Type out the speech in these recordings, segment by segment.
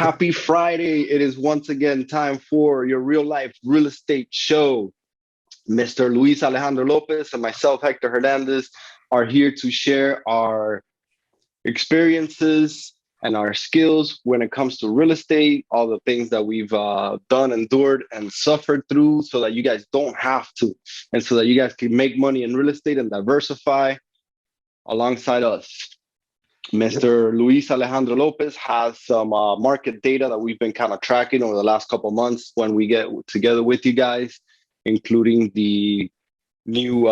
Happy Friday. It is once again time for your real life real estate show. Mr. Luis Alejandro Lopez and myself, Hector Hernandez, are here to share our experiences and our skills when it comes to real estate, all the things that we've done, endured, and suffered through so that you guys don't have to, and so that you guys can make money in real estate and diversify alongside us. Mr. Luis Alejandro Lopez has some market data that we've been kind of tracking over the last couple of months when we get together with you guys, including the new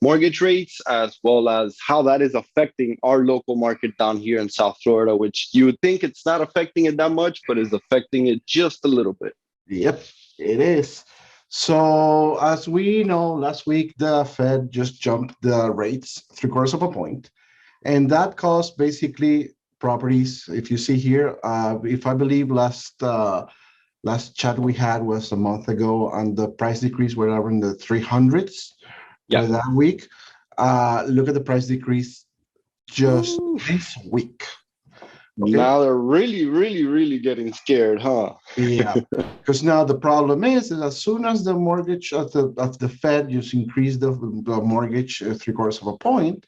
mortgage rates, as well as how that is affecting our local market down here in South Florida, which you would think it's not affecting it that much, but is affecting it just a little bit. Yep, it is. So as we know, last week, the Fed just jumped the rates 3/4 of a point. And that caused basically properties. If you see here, if I believe last chat we had was a month ago, and the price decrease were around the 300s that week. Look at the price decrease just this week. Okay. Now they're really getting scared, huh? Yeah, because now the problem is that as soon as the mortgage of the Fed just increased the mortgage 3/4 of a point,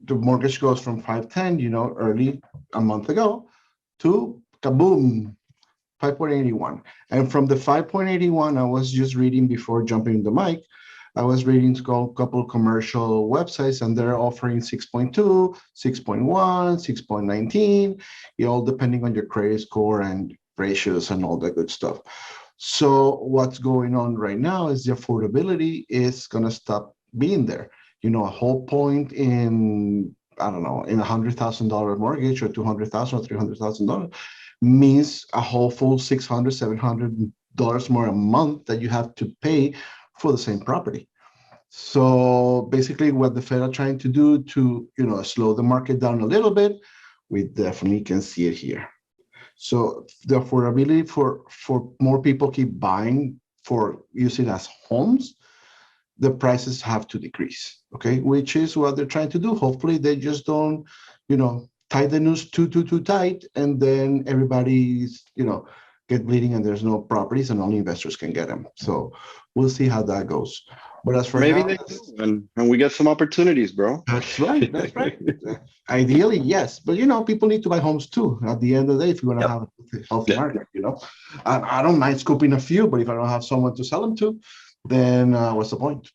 the mortgage goes from 510, early a month ago, to kaboom, 5.81. And from the 5.81, I was just reading before jumping the mic, I was reading a couple commercial websites, and they're offering 6.2, 6.1, 6.19, all depending on your credit score and ratios and all that good stuff. So what's going on right now is the affordability is going to stop being there. A whole point in, I don't know, in $100,000 mortgage or $200,000 or $300,000 means a whole full $600, $700 more a month that you have to pay for the same property. So basically what the Fed are trying to do to, slow the market down a little bit, we definitely can see it here. So the affordability for more people keep buying for using as homes, the prices have to decrease, okay? Which is what they're trying to do. Hopefully they just don't, tie the noose too tight, and then everybody's, get bleeding and there's no properties and only investors can get them. So we'll see how that goes. But as for maybe now, they do, and we get some opportunities, bro. That's right. Ideally, yes. But, people need to buy homes too. At the end of the day, if you want to have a healthy market, I don't mind scooping a few, but if I don't have someone to sell them to, then what's the point?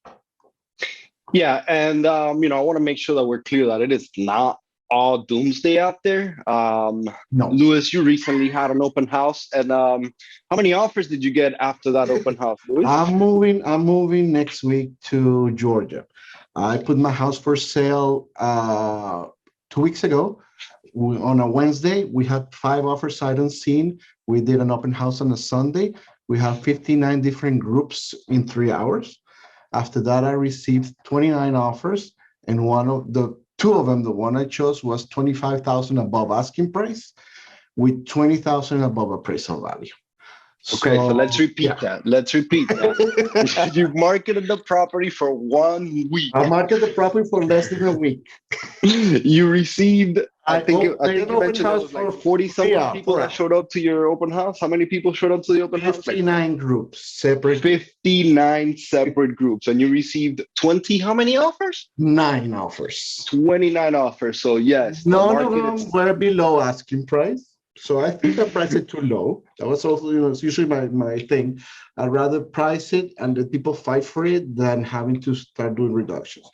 Yeah, and I want to make sure that we're clear that it is not all doomsday out there. No. Louis, you recently had an open house, and how many offers did you get after that open house, Louis? I'm moving next week to Georgia. I put my house for sale 2 weeks ago. On a Wednesday, we had 5 offers sight unseen. We did an open house on a Sunday. We have 59 different groups in 3 hours. After that, I received 29 offers, and two of them, the one I chose was $25,000 above asking price, with $20,000 above appraisal value. Okay, so let's repeat that. You marketed the property for 1 week. I marketed the property for less than a week. You received, I think you mentioned there was like 40-something people that showed up to your open house. How many people showed up to the open house? 59 groups, separate. 59 separate groups. And you received 20, how many offers? 9 offers. 29 offers. So yes. None of them were below asking price. So I think I priced it too low. That was also, it's usually my thing. I'd rather price it and let people fight for it than having to start doing reductions.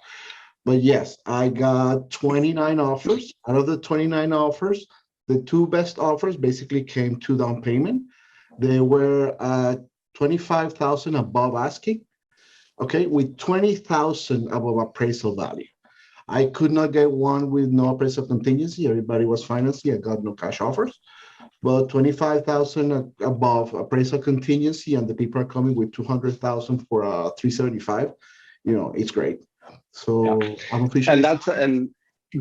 But yes, I got 29 offers. Out of the 29 offers, the 2 best offers basically came to down payment. They were $25,000 above asking, okay, with $20,000 above appraisal value. I could not get one with no appraisal contingency. Everybody was financing. I got no cash offers. But $25,000 above appraisal contingency, and the people are coming with $200,000 for $375. It's great. So I'm officially. And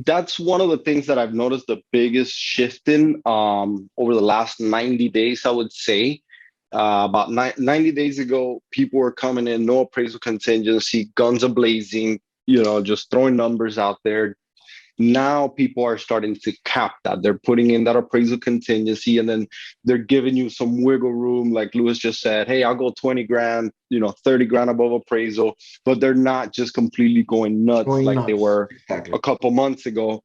that's one of the things that I've noticed the biggest shift in over the last 90 days, I would say. About 90 days ago, people were coming in, no appraisal contingency, guns a blazing, just throwing numbers out there. now people are starting to cap that. They're putting in that appraisal contingency, and then they're giving you some wiggle room. Like Louis just said, hey, I'll go 20 grand, 30 grand above appraisal, but they're not just completely going nuts like they were exactly. a couple months ago.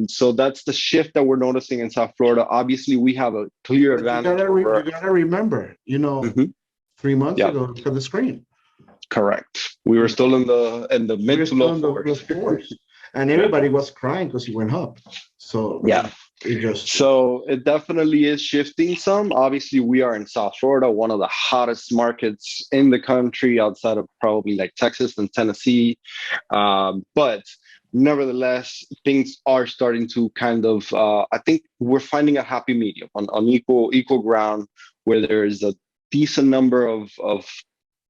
So that's the shift that we're noticing in South Florida. Obviously, we have a clear advantage over. You gotta remember, Mhm. 3 months Yeah, ago, look at the screen. correct. We were still in the We were mid to still low in the fours. fours, and Yeah. everybody was crying because he went up. So Yeah. it just So it definitely is shifting some. Obviously, we are in South Florida, one of the hottest markets in the country outside of probably like Texas and Tennessee. But nevertheless, things are starting to kind of, I think we're finding a happy medium on equal ground where there is a decent number of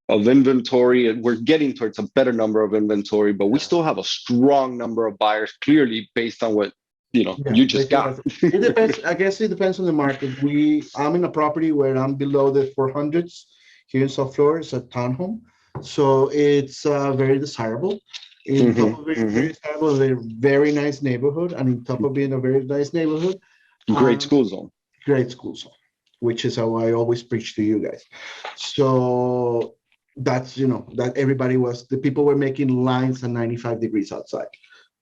inventory. We're getting towards a better number of inventory, but we still have a strong number of buyers, clearly based on what you just got. It depends. I guess it depends on the market. I'm in a property where I'm below the 400s here in South Florida. It's a townhome, so it's very desirable. In top of being very desirable, a very nice neighborhood, and in top of being a very nice neighborhood, Great school zone. Great school zone, which is how I always preach to you guys. So that's that the people were making lines at 95 degrees outside.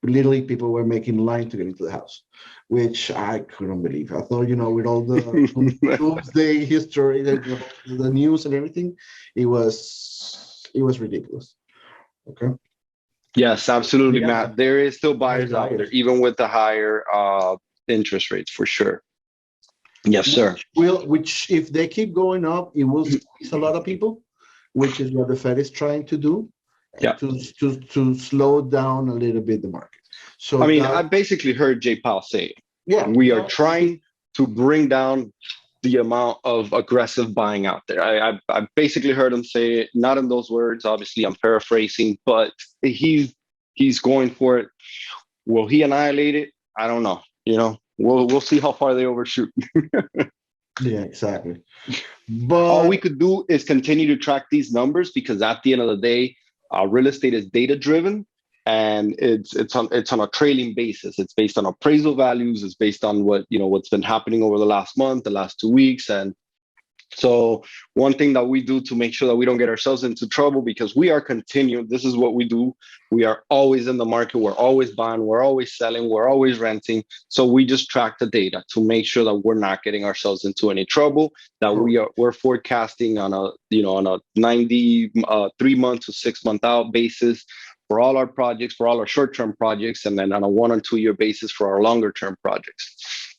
Literally, people were making line to get into the house, which I couldn't believe. I thought, with all the doomsday history, the news and everything, it was ridiculous. Okay. Yes, absolutely, Yeah, Matt. There is still buyers out there, even with the higher interest rates, for sure. Yes, sir. Which if they keep going up, it will squeeze a lot of people, which is what the Fed is trying to do. Yeah. To slow down a little bit the market. So I mean, I basically heard Jay Powell say, yeah, we are trying to bring down the amount of aggressive buying out there. I basically heard him say it, not in those words. Obviously, I'm paraphrasing, but he's going for it. Will he annihilate it? I don't know. We'll see how far they overshoot. Yeah, exactly. But all we could do is continue to track these numbers, because at the end of the day, real estate is data driven, and it's on a trailing basis. It's based on appraisal values. It's based on what's been happening over the last month, the last 2 weeks. And so one thing that we do to make sure that we don't get ourselves into trouble, because we are continuing, this is what we do. We are always in the market. We're always buying. We're always selling. We're always renting. So we just track the data to make sure that we're not getting ourselves into any trouble, that we're forecasting on a 3 month to 6 month out basis for all our projects, for all our short-term projects, and then on a 1 or 2 year basis for our longer-term projects.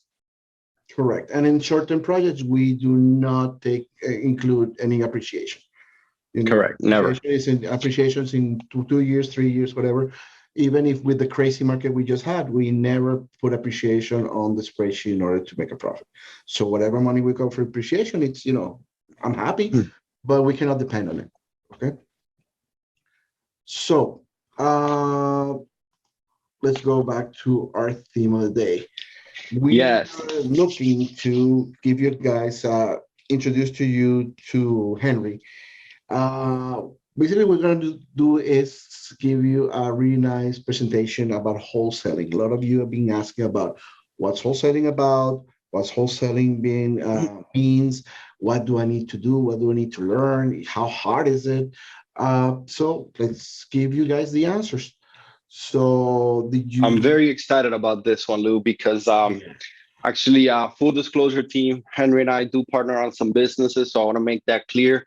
Correct. And in short-term projects, we do not include any appreciation. Correct. Never. Appreciations in 2 years, 3 years, whatever. Even if with the crazy market we just had, we never put appreciation on the spreadsheet in order to make a profit. So whatever money we got for appreciation, it's, I'm happy, but we cannot depend on it. Okay. So let's go back to our theme of the day. We are looking to give you guys introduce to you to Henry. Basically, what we're going to do is give you a really nice presentation about wholesaling. A lot of you have been asking about what's wholesaling about, what's wholesaling means, what do I need to do, what do I need to learn, how hard is it? So let's give you guys the answers. So I'm very excited about this one, Lou, because actually, full disclosure team, Henry and I do partner on some businesses. So I want to make that clear.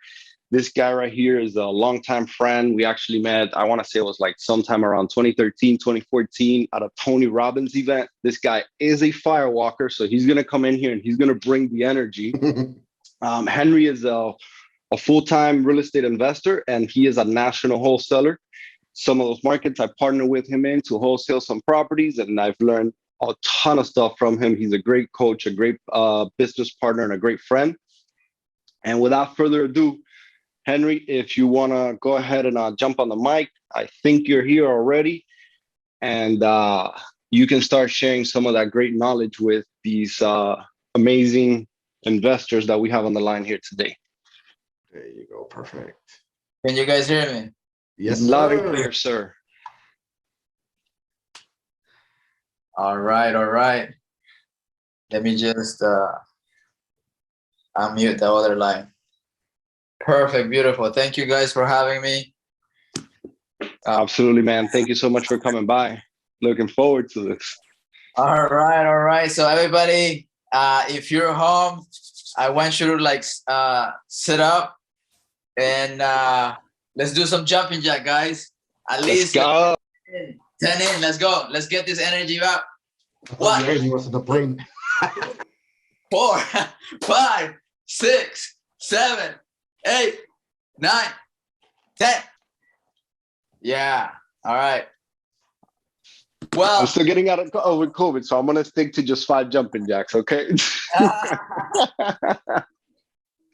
This guy right here is a longtime friend. We actually met, I want to say it was like sometime around 2013, 2014 at a Tony Robbins event. This guy is a firewalker. So he's going to come in here and he's going to bring the energy. Henry is a full-time real estate investor, and he is a national wholesaler. Some of those markets I partner with him in to wholesale some properties, and I've learned a ton of stuff from him. He's a great coach, a great business partner, and a great friend. And without further ado, Henry, if you want to go ahead and jump on the mic, I think you're here already, and you can start sharing some of that great knowledge with these amazing investors that we have on the line here today. There you go. Perfect. Can you guys hear me? Yes, loud and clear, sir. All right, all right. Let me just unmute the other line. Perfect, beautiful. Thank you guys for having me. Absolutely, man. Thank you so much for coming by. Looking forward to this. All right, all right. So everybody, if you're home, I want you to like sit up and let's do some jumping jack, guys. At least go. 10 in. Let's go. Let's get this energy up. I thought the energy was in the brain. 4, 5, 6, 7, 8, 9, 10. Yeah. All right. Well, I'm still getting out of with COVID, so I'm gonna stick to just 5 jumping jacks. Okay.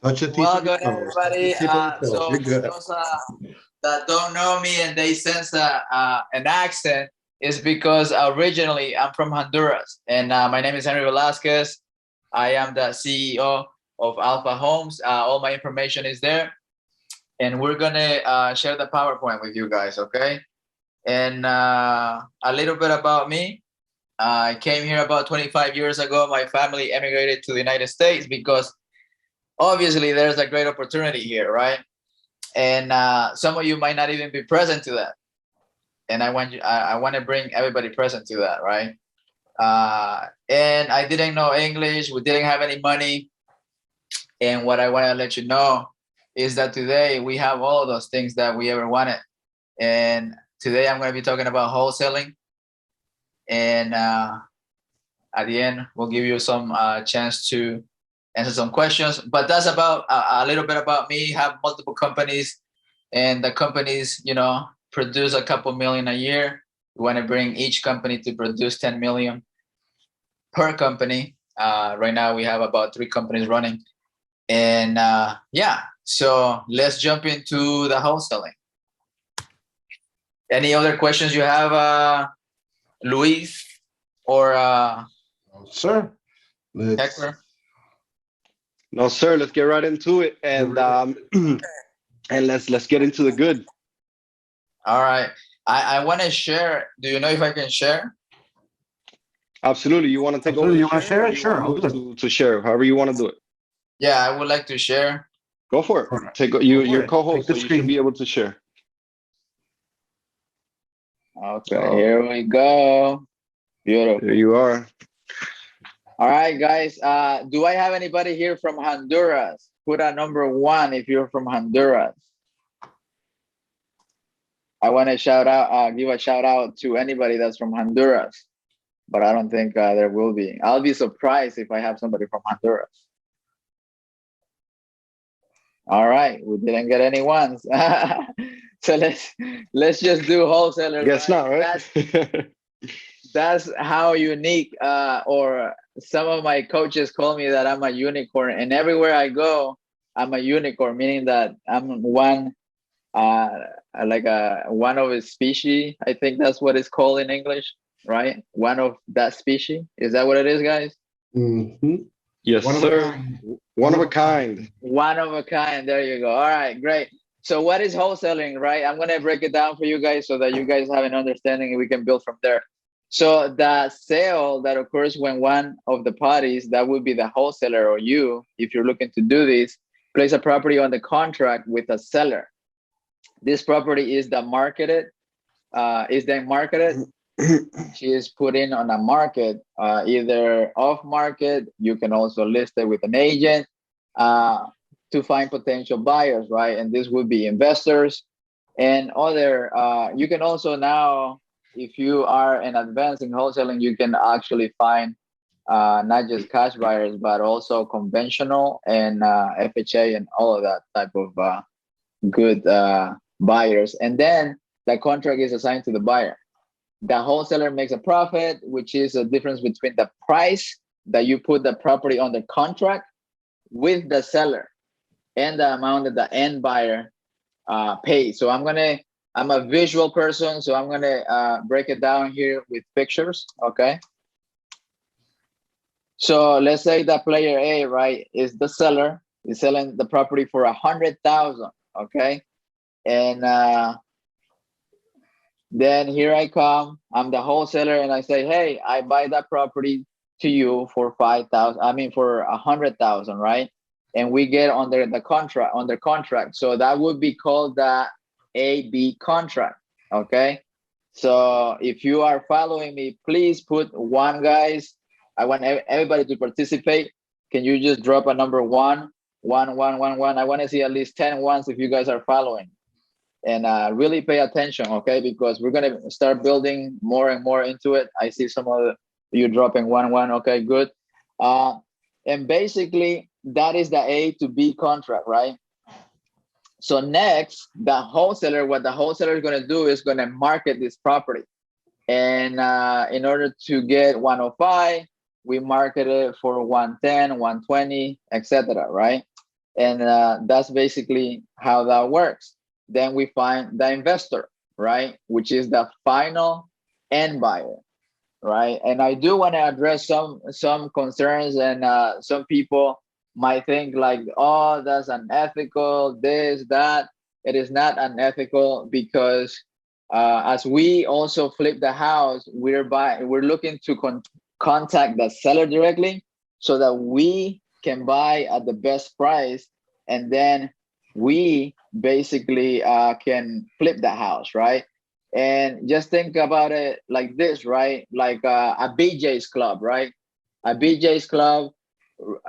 welcome everybody. So You're good. those that don't know me and they sense an accent is because originally I'm from Honduras, and my name is Henry Velasquez. I am the CEO of Alpha Homes. All my information is there, and we're gonna share the PowerPoint with you guys, okay? And a little bit about me. I came here about 25 years ago. My family emigrated to the United States because obviously there's a great opportunity here, right? And some of you might not even be present to that. And I want to bring everybody present to that, right? And I didn't know English. We didn't have any money. And what I want to let you know is that today we have all of those things that we ever wanted. And today I'm going to be talking about wholesaling. And at the end, we'll give you some chance to answer some questions. But that's about a little bit about me. Have multiple companies, and the companies, produce a couple million a year. We want to bring each company to produce 10 million per company. Right now, we have about 3 companies running. And yeah, so let's jump into the wholesaling. Any other questions you have, Luis or Sir, Hector? No, sir. Let's get right into it, and and let's get into the good. All right. I want to share. Do you know if I can share? Absolutely. You want to take over? you want to share it? Sure, I'll do it. To share, however you want to do it. Yeah, I would like to share. Go for it. Right. Take your co-host, so you should be able to share. Okay, here we go. Beautiful. There you are. All right, guys. Do I have anybody here from Honduras? Put a number 1 if you're from Honduras. I want to give a shout out to anybody that's from Honduras, but I don't think there will be. I'll be surprised if I have somebody from Honduras. All right, we didn't get any ones. So let's just do wholesaler. Guess not, right? That's how unique, or some of my coaches call me that I'm a unicorn, and everywhere I go, I'm a unicorn, meaning that I'm one, one of a species. I think that's what it's called in English, right? One of that species. Is that what it is, guys? Mm-hmm. Yes, sir. One of a kind. One of a kind. There you go. All right, great. So what is wholesaling, right? I'm going to break it down for you guys so that you guys have an understanding and we can build from there. So the sale that occurs when one of the parties, that would be the wholesaler or you, if you're looking to do this, place a property on the contract with a seller. This property is then marketed. She is put in on a market, either off market. You can also list it with an agent to find potential buyers, right? And this would be investors and other. You can also now, if you are an advanced in wholesaling, you can actually find not just cash buyers, but also conventional and FHA and all of that type of good buyers. And then the contract is assigned to the buyer. The wholesaler makes a profit, which is a difference between the price that you put the property on the contract with the seller and the amount that the end buyer pays. So I'm a visual person, so I'm gonna break it down here with pictures, okay? So let's say that player A, right, is the seller, is selling the property for $100,000, okay? And Then here I come. I'm the wholesaler, and I say, hey, I buy that property to you for 5,000. I mean, for 100,000, right? And we get under contract. So that would be called the AB contract. Okay. So if you are following me, please put one, guys. I want everybody to participate. Can you just drop a number one? One, one, one, one. I want to see at least 10 ones if you guys are following. And really pay attention, okay? Because we're going to start building more and more into it. I see some of you dropping one, one. Okay, good. And basically, that is the A to B contract, right? So next, the wholesaler, what the wholesaler is going to do is going to market this property. And in order to get 105, we market it for 110, 120, etc., right? And that's basically how that works. Then we find the investor, right? Which is the final end buyer, right? And I do want to address some concerns, and some people might think like, oh, that's unethical, this, that. It is not unethical because as we also flip the house, we're looking to contact the seller directly so that we can buy at the best price, and then we basically can flip the house, right? And just think about it like this, right? Like a BJ's Club, right? A BJ's Club,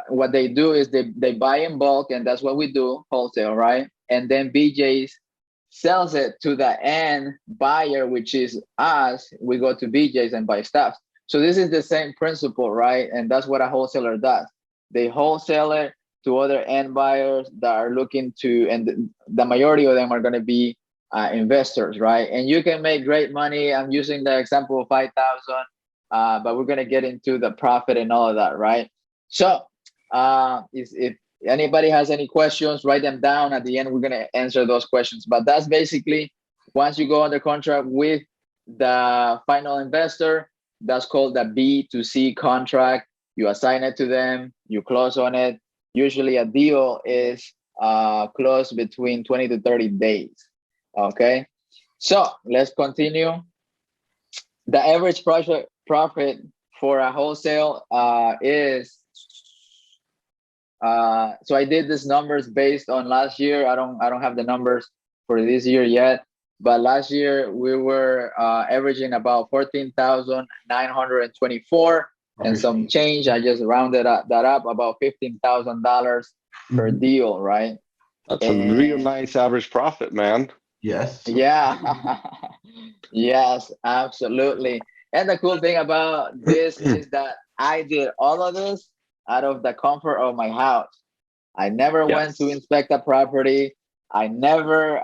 what they do is they buy in bulk, and that's what we do, wholesale, right? And then BJ's sells it to the end buyer, which is us. We go to BJ's and buy stuff. So this is the same principle, right? And that's what a wholesaler does. They wholesale it to other end buyers that are looking to, and the majority of them are going to be investors, right? And you can make great money. I'm using the example of 5,000, but we're going to get into the profit and all of that, right? So if anybody has any questions, write them down. At the end, we're going to answer those questions. But that's basically, once you go under contract with the final investor, that's called the B to C contract. You assign it to them, you close on it. Usually a deal is closed between 20 to 30 days. Okay, so let's continue. The average profit for a wholesale is, so I did these numbers based on last year. I don't have the numbers for this year yet, but last year we were averaging about 14,924 and some change. I just rounded that up about $15,000 per deal, right? That's a real nice average profit, man. Yes. Yeah. Yes, absolutely. And the cool thing about this is that I did all of this out of the comfort of my house. I never went to inspect a property. I never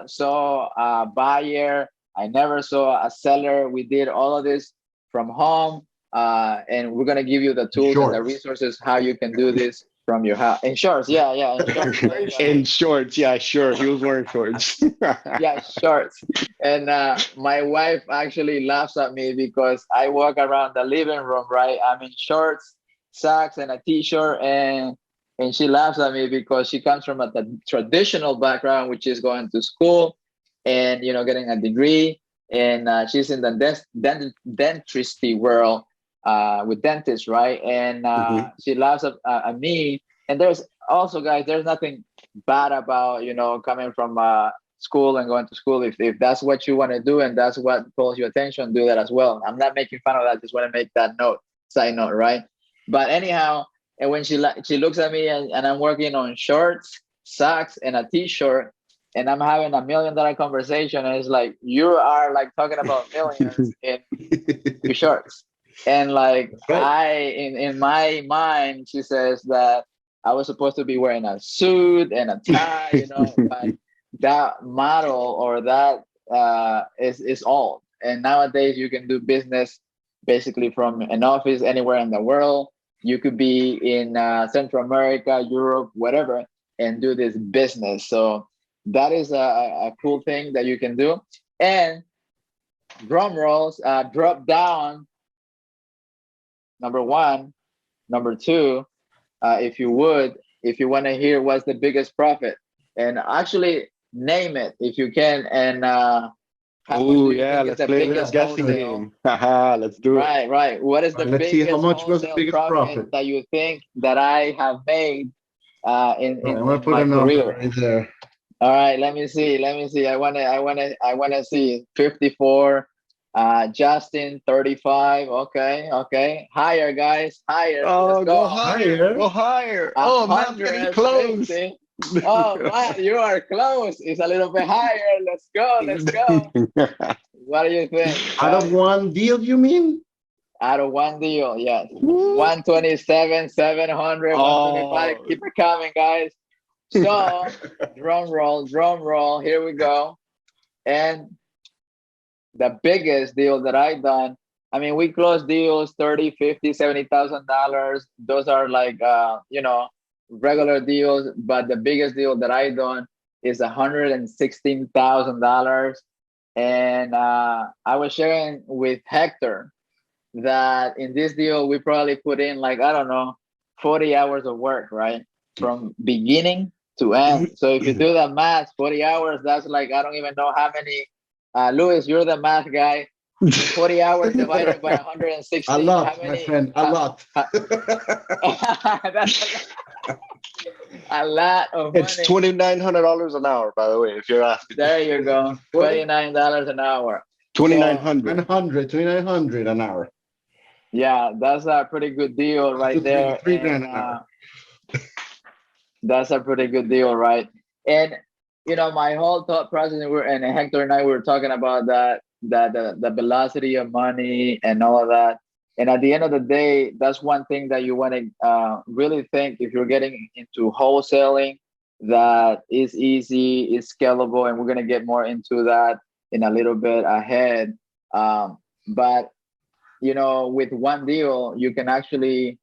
saw a buyer. I never saw a seller. We did all of this from home. And we're going to give you the tools and the resources how you can do this from your house. In shorts, yeah. In shorts, in shorts, yeah, sure. He was wearing shorts. Yeah, shorts. And my wife actually laughs at me because I walk around the living room, right? I'm in shorts, socks, and a t-shirt, and she laughs at me because she comes from a traditional background, which is going to school and getting a degree, and she's in the dentistry world with dentists, right? And she laughs at me. And there's also, guys, there's nothing bad about coming from school and going to school. If that's what you want to do and that's what calls your attention, do that as well. I'm not making fun of that. Just want to make that side note, right? But anyhow, and when she looks at me and I'm working on shorts, socks, and a t-shirt, and I'm having $1 million conversation, and it's like, you are like talking about millions in your shorts. And like, in my mind, she says that I was supposed to be wearing a suit and a tie, but that model or that is old. And nowadays you can do business basically from an office anywhere in the world. You could be in Central America, Europe, whatever, and do this business. So that is a cool thing that you can do. And drum rolls, drop down. Number one, number two, if you want to hear what's the biggest profit, and actually name it if you can, and How much Oh do you yeah, think is let's the play a little biggest guessing wholesale? game. Haha, let's do it. Right, right. What is the Let's see how biggest much was the wholesale biggest profit profit. that you think that I have made All right, I'm gonna in put my a number career? right there. All right, let me see. Let me see. I wanna see. 54. Justin 35. Okay, okay. Higher, guys. Higher. Let's Oh, go go. higher, Higher. go higher. A Oh, man's getting hundred close. fifty. Oh man, you are close. It's a little bit higher. Let's go. Let's go. What do you think, Out of guys? one deal, you mean? Out of one deal, yes. Woo. 127, 700, 125. Oh, Keep it coming, guys. So, drum roll, drum roll. Here we go. And the biggest deal that I done, I mean, we close deals 30, 50, $70,000. Those are like regular deals, but the biggest deal that I done is $116,000. And I was sharing with Hector that in this deal we probably put in, like, I don't know, 40 hours of work, right? From beginning to end. So if you do the math, 40 hours, that's like, I don't even know how many. Luis, you're the math guy. 40 hours divided by A 116. lot, How my many? friend, a lot. That's a lot of it's money. $2,900 an hour, by the way, if you're asking. There you go. $29 an hour. Twenty-nine So, hundred. 2,900 an hour. yeah, that's a pretty good deal right there. Three And grand an hour. that's a pretty good deal, right? And my whole thought process, and Hector and I were talking about that the velocity of money and all of that. And at the end of the day, that's one thing that you want to really think if you're getting into wholesaling, that is easy, is scalable, and we're gonna get more into that in a little bit ahead. But with one deal, you can actually,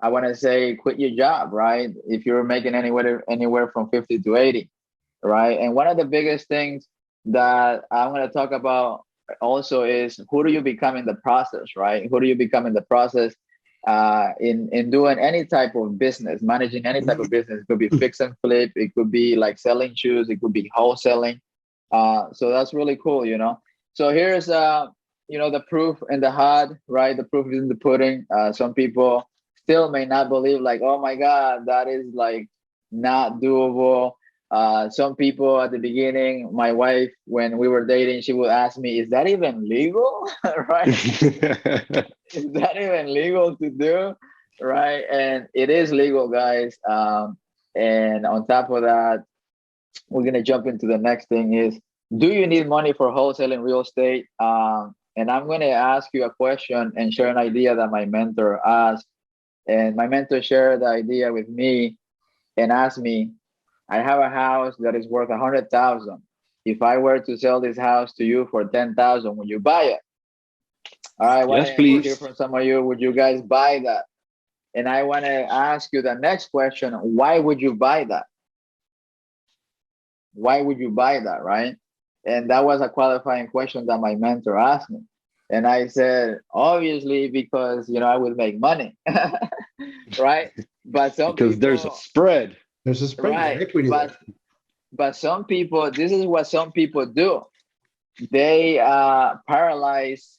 I want to say, quit your job, right? If you're making anywhere from 50 to 80, right? And one of the biggest things that I'm going to talk about also is, who do you become in the process, right? Who do you become in the process in doing any type of business, managing any type of business? It could be fix and flip, it could be like selling shoes, it could be wholesaling. So that's really cool. So here's the proof in the hot, right? The proof is in the pudding. Some people still may not believe, like, oh my God, that is like not doable. Some people at the beginning, my wife, when we were dating, she would ask me, is that even legal? Right? Is that even legal to do? Right? And it is legal, guys. And on top of that, we're going to jump into the next thing is, do you need money for wholesaling real estate? And I'm going to ask you a question and share an idea that my mentor asked. And my mentor shared the idea with me and asked me, I have a house that is worth 100,000. If I were to sell this house to you for 10,000, would you buy it? All right, I want Yes, to hear please. from some of you. Would you guys buy that? And I want to ask you the next question. Why would you buy that? Why would you buy that, right? And that was a qualifying question that my mentor asked me. And I said, obviously, because, I would make money, right? But some Because there's a people, spread. There's a spread, right? equity there. But some people, this is what some people do. They paralyze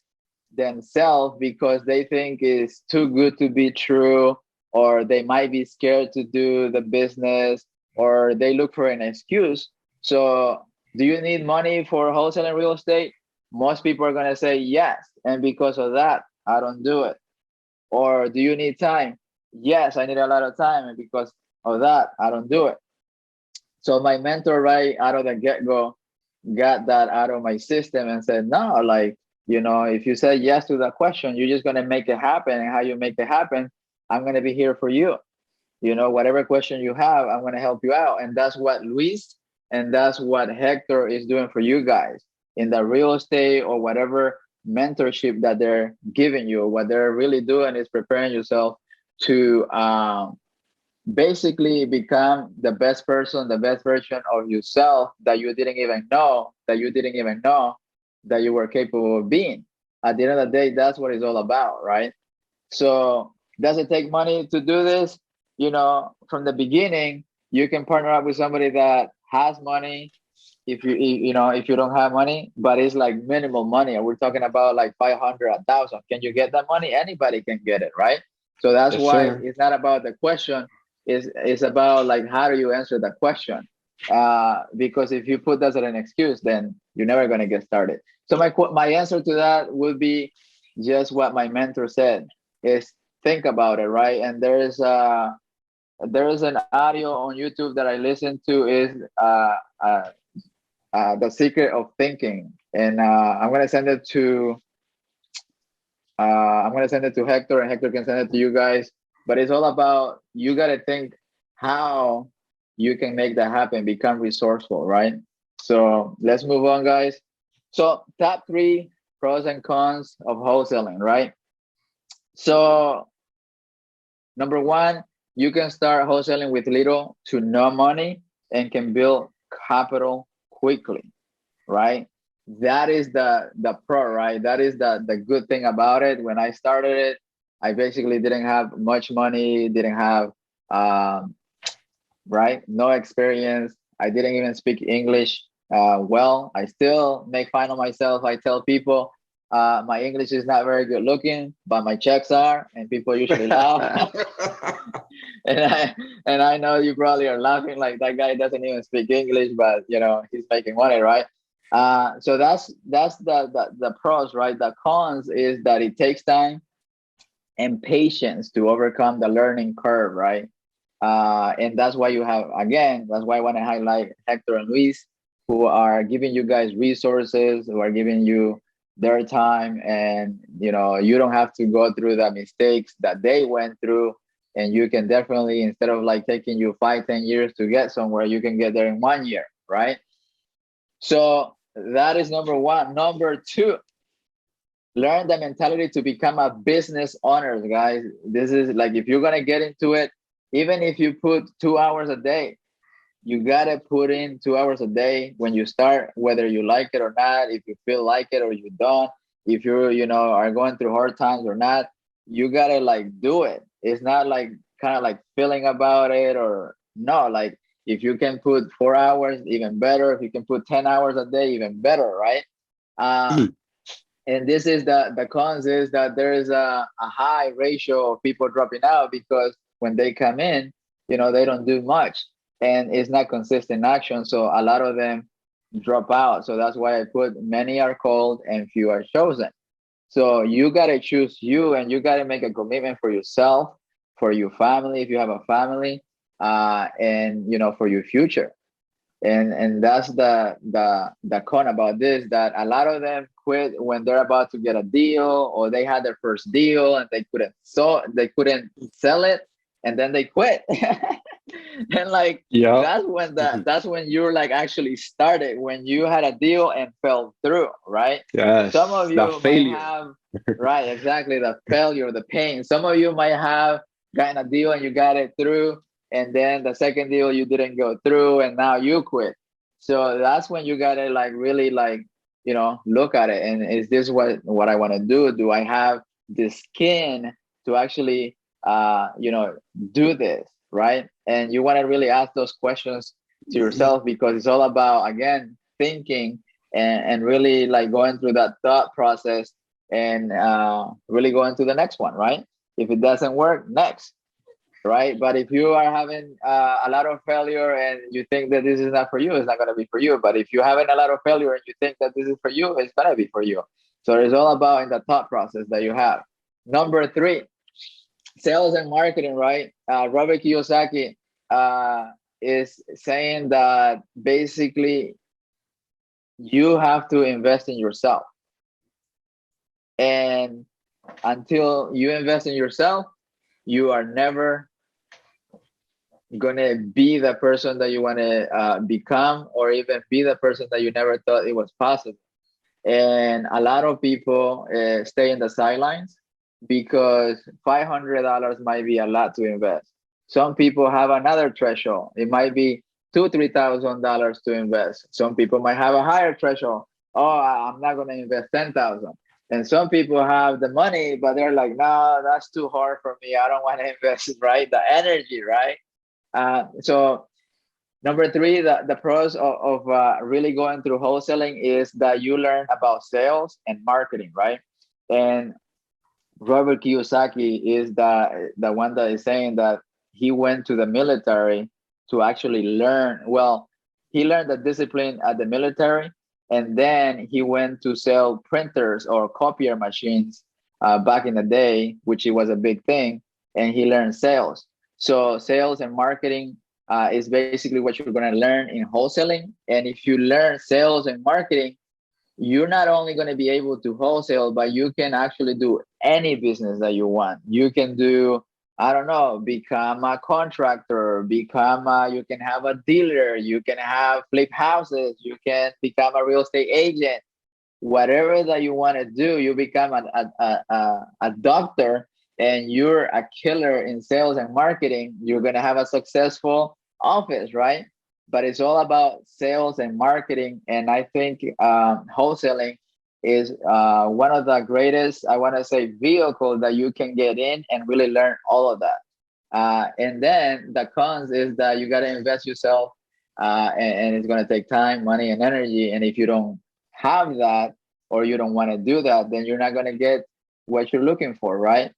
themselves because they think it's too good to be true, or they might be scared to do the business, or they look for an excuse. So, do you need money for wholesaling real estate? Most people are going to say yes. And because of that, I don't do it. Or do you need time? Yes, I need a lot of time. And because of that, I don't do it. So my mentor, right out of the get-go, got that out of my system and said, no, like, if you say yes to that question, you're just going to make it happen. And how you make it happen, I'm going to be here for you. Whatever question you have, I'm going to help you out. And that's what Luis and that's what Hector is doing for you guys in the real estate or whatever mentorship that they're giving you. What they're really doing is preparing yourself to basically become the best person, the best version of yourself that you didn't even know that you were capable of being. At the end of the day, that's what it's all about, right? So does it take money to do this? From the beginning, you can partner up with somebody that has money if you don't have money, but it's like minimal money, and we're talking about like 500, 1,000. Can you get that money? Anybody can get it, right? So that's Yes, why sir. it's not about the question. It's about like how do you answer the question? Because if you put that as an excuse, then you're never going to get started. So my answer to that would be just what my mentor said: is think about it, right? And there is an audio on YouTube that I listen to is uh, the secret of thinking, and I'm gonna send it to Hector, and Hector can send it to you guys. But it's all about you gotta think how you can make that happen, become resourceful, right? So let's move on, guys. So top three pros and cons of wholesaling, right? So number one, you can start wholesaling with little to no money and can build capital quickly, right? That is the pro, right? That is the good thing about it. When I started it, I basically didn't have much money, didn't have um, right, no experience. I didn't even speak English well. I still make fun of myself. I tell people my English is not very good looking, but my checks are, and people usually laugh. and I and I know you probably are laughing like that guy doesn't even speak English, but he's making money, right? So that's the pros, right? The cons is that it takes time and patience to overcome the learning curve, right? And that's why that's why I want to highlight Hector and Luis, who are giving you guys resources, who are giving you their time, and you don't have to go through the mistakes that they went through. And you can definitely, instead of like taking you 5, 10 years to get somewhere, you can get there in 1 year, right? So that is number one. Number two, learn the mentality to become a business owner, guys. This is like, if you're gonna get into it, even if you put 2 hours a day, you gotta put in 2 hours a day when you start, whether you like it or not, if you feel like it or you don't, if you are going through hard times or not, you gotta like do it. It's not like kind of like feeling about it, or no, like if you can put 4 hours, even better. If you can put 10 hours a day, even better, right? And this is the cons is that there is a high ratio of people dropping out because when they come in, they don't do much, and it's not consistent action. So a lot of them drop out. So that's why I put many are called and few are chosen. So you got to choose you, and you got to make a commitment for yourself, for your family, if you have a family, and for your future. And that's the con about this, that a lot of them quit when they're about to get a deal, or they had their first deal and they couldn't sell it, and then they quit. And like Yeah. that's when you're like actually started, when you had a deal and fell through, right? Some Yes. of The you might failure. have, right, exactly, the failure, the pain. Some of you might have gotten a deal and you got it through, and then the second deal you didn't go through, and now you quit. So that's when you gotta like really like look at it, and is this what I want to do? Do I have the skin to actually do this, right? And you want to really ask those questions to yourself, because it's all about, again, thinking, and really like going through that thought process, and really going to the next one, right? If it doesn't work, next, right? But if you are having a lot of failure and you think that this is not for you, it's not going to be for you. But if you're having a lot of failure and you think that this is for you, it's going to be for you. So it's all about in the thought process that you have. Number three, sales and marketing, right? Robert Kiyosaki is saying that basically you have to invest in yourself. And until you invest in yourself, you are never gonna be the person that you want to become, or even be the person that you never thought it was possible. And a lot of people stay in the sidelines because $500 might be a lot to invest. Some people have another threshold. It might be $2,000-3,000 to invest. Some people might have a higher threshold. Oh, I'm not going to invest 10,000. And some people have the money, but they're like, no, that's too hard for me. I don't want to invest, right? The energy, right? So Number three, the pros of really going through wholesaling is that you learn about sales and marketing, right? And Robert Kiyosaki is the one that is saying that he went to the military to actually learn. Well, he learned the discipline at the military, and then he went to sell printers or copier machines back in the day, which it was a big thing, and he learned sales. So sales and marketing is basically what you're going to learn in wholesaling. And if you learn sales and marketing, you're not only going to be able to wholesale, but you can actually do any business that you want. You can do, I don't know, become a contractor, you can have a dealer, you can have flip houses, you can become a real estate agent. Whatever that you want to do, you become a doctor and you're a killer in sales and marketing. You're going to have a successful office, right? But it's all about sales and marketing. And I think wholesaling is one of the greatest, I want to say, vehicle that you can get in and really learn all of that. And then the cons is that you got to invest yourself, and it's going to take time, money, and energy. And if you don't have that, or you don't want to do that, then you're not going to get what you're looking for, right?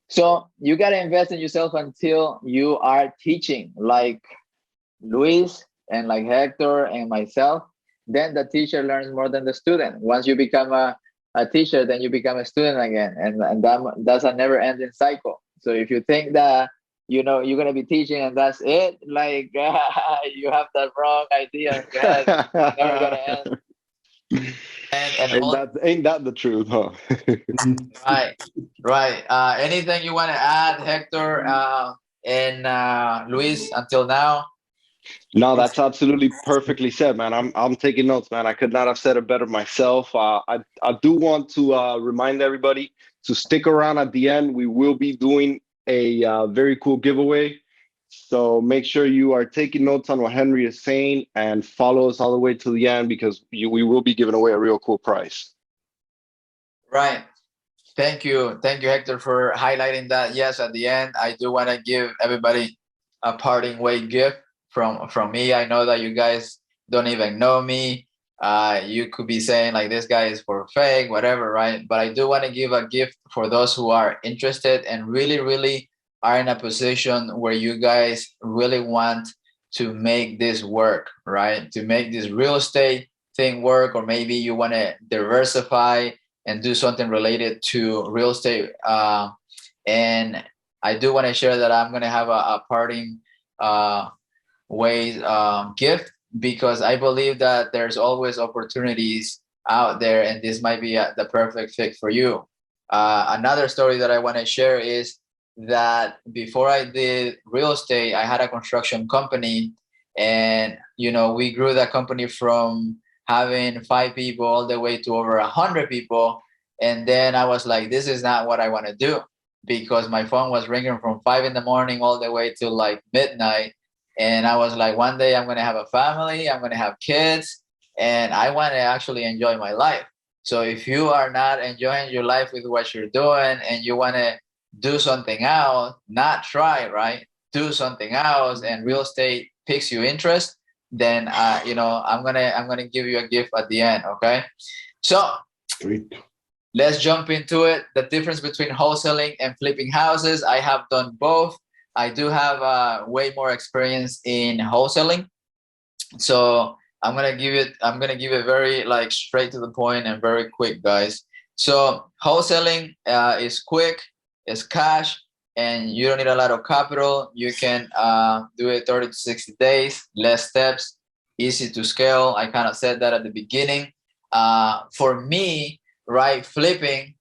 So you got to invest in yourself until you are teaching, like Luis and like Hector and myself. Then the teacher learns more than the student. Once you become a teacher, then you become a student again, and that's a never ending cycle. So if you think that you're going to be teaching and that's it, like you have that wrong idea. It's never going to end. Ain't that the truth, huh? Right. Anything you want to add, Hector and Luis, until now? No, that's absolutely perfectly said, man. I'm taking notes, man. I could not have said it better myself. I do want to remind everybody to stick around at the end. We will be doing a very cool giveaway. So make sure you are taking notes on what Henry is saying and follow us all the way to the end, because we will be giving away a real cool prize. Right. Thank you, Hector, for highlighting that. Yes, at the end, I do want to give everybody a parting way gift from me. I know that you guys don't even know me. You could be saying like, this guy is for fake, whatever, right? But I do want to give a gift for those who are interested and really, really are in a position where you guys really want to make this work, right? To make this real estate thing work, or maybe you want to diversify and do something related to real estate. And I do want to share that I'm going to have a parting ways gift, because I believe that there's always opportunities out there, and this might be the perfect fit for you. Another story that I want to share is that before I did real estate, I had a construction company, and we grew that company from having 5 people all the way to over 100 people. And then I was like, this is not what I want to do, because my phone was ringing from 5 in the morning all the way to like midnight. And I was like, one day I'm going to have a family, I'm going to have kids, and I want to actually enjoy my life. So if you are not enjoying your life with what you're doing and you want to do something else, not try, right? Do something else, and real estate piques your interest, then I'm gonna give you a gift at the end. Okay, so let's jump into it. The difference between wholesaling and flipping houses. I have done both. I do have way more experience in wholesaling, so I'm gonna give it very like straight to the point and very quick, guys. So wholesaling is quick, it's cash, and you don't need a lot of capital. You can do it 30 to 60 days, less steps, easy to scale. I kind of said that at the beginning. For me, right, flipping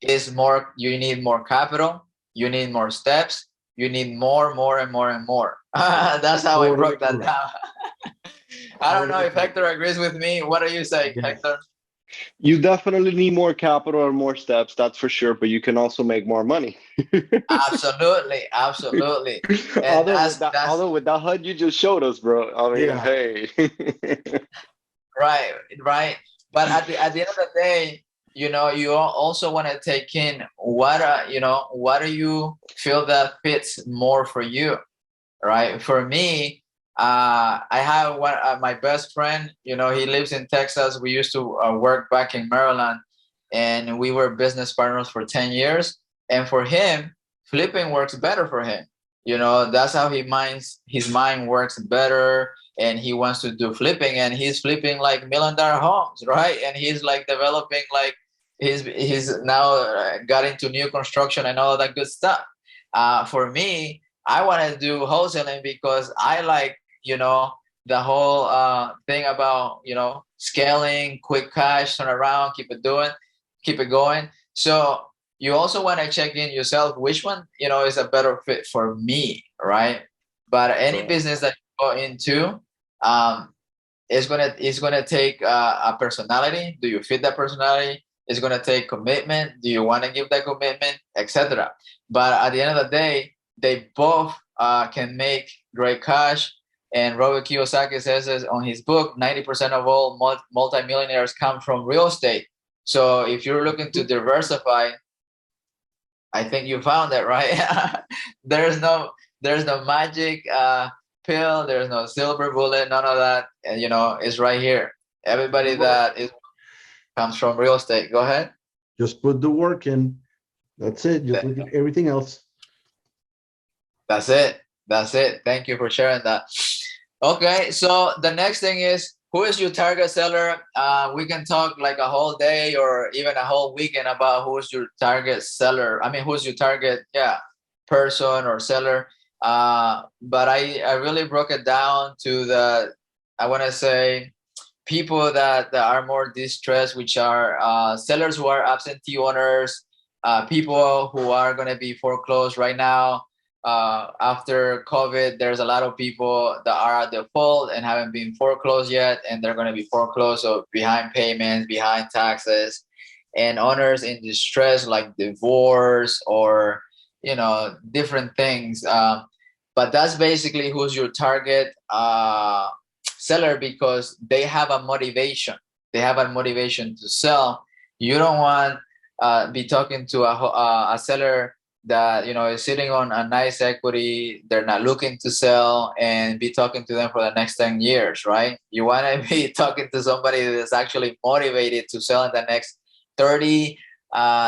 is more, you need more capital, you need more steps, you need more and more. That's how I broke that down. I don't know if Hector agrees with me. What do you say, Hector? You definitely need more capital or more steps, that's for sure, but you can also make more money. Absolutely. And although with that HUD you just showed us, bro. I mean, hey. Right. But at the end of the day, you also want to take in what do you feel that fits more for you, right? For me, I have one my best friend. You know, he lives in Texas. We used to work back in Maryland, and we were business partners for 10 years. And for him, flipping works better for him. You know, that's how his mind works better, and he wants to do flipping, and he's flipping like $1 million homes, right? And he's like developing like he's now got into new construction and all that good stuff. For me, I want to do wholesaling because I like, you know, the whole thing about, you know, scaling, quick cash, turn around, keep it going. So you also want to check in yourself which one, you know, is a better fit for me, right? But any business that you go into, it's gonna take a personality. Do you fit that personality? It's gonna take commitment. Do you want to give that commitment, etc. But at the end of the day, they both can make great cash. And Robert Kiyosaki says this on his book: 90% of all multimillionaires come from real estate. So if you're looking to diversify, I think you found it, right? there's no magic pill. There's no silver bullet. None of that. And, you know, it's right here. Everybody that is comes from real estate. Go ahead. Just put the work in. That's it. Just look at everything else. That's it. That's it. Thank you for sharing that. Okay, so the next thing is, who is your target seller? We can talk like a whole day or even a whole weekend about who's your target seller. I mean, who's your target, person or seller. But I really broke it down to I want to say, people that are more distressed, which are sellers who are absentee owners, people who are going to be foreclosed right now. After COVID, there's a lot of people that are at default and haven't been foreclosed yet, and they're going to be foreclosed, so behind payments, behind taxes, and owners in distress like divorce or, you know, different things. But that's basically who's your target seller, because they have a motivation. They have a motivation to sell. You don't want be talking to a seller that, you know, is sitting on a nice equity, they're not looking to sell, and be talking to them for the next 10 years, right? You want to be talking to somebody that's actually motivated to sell in the next 30,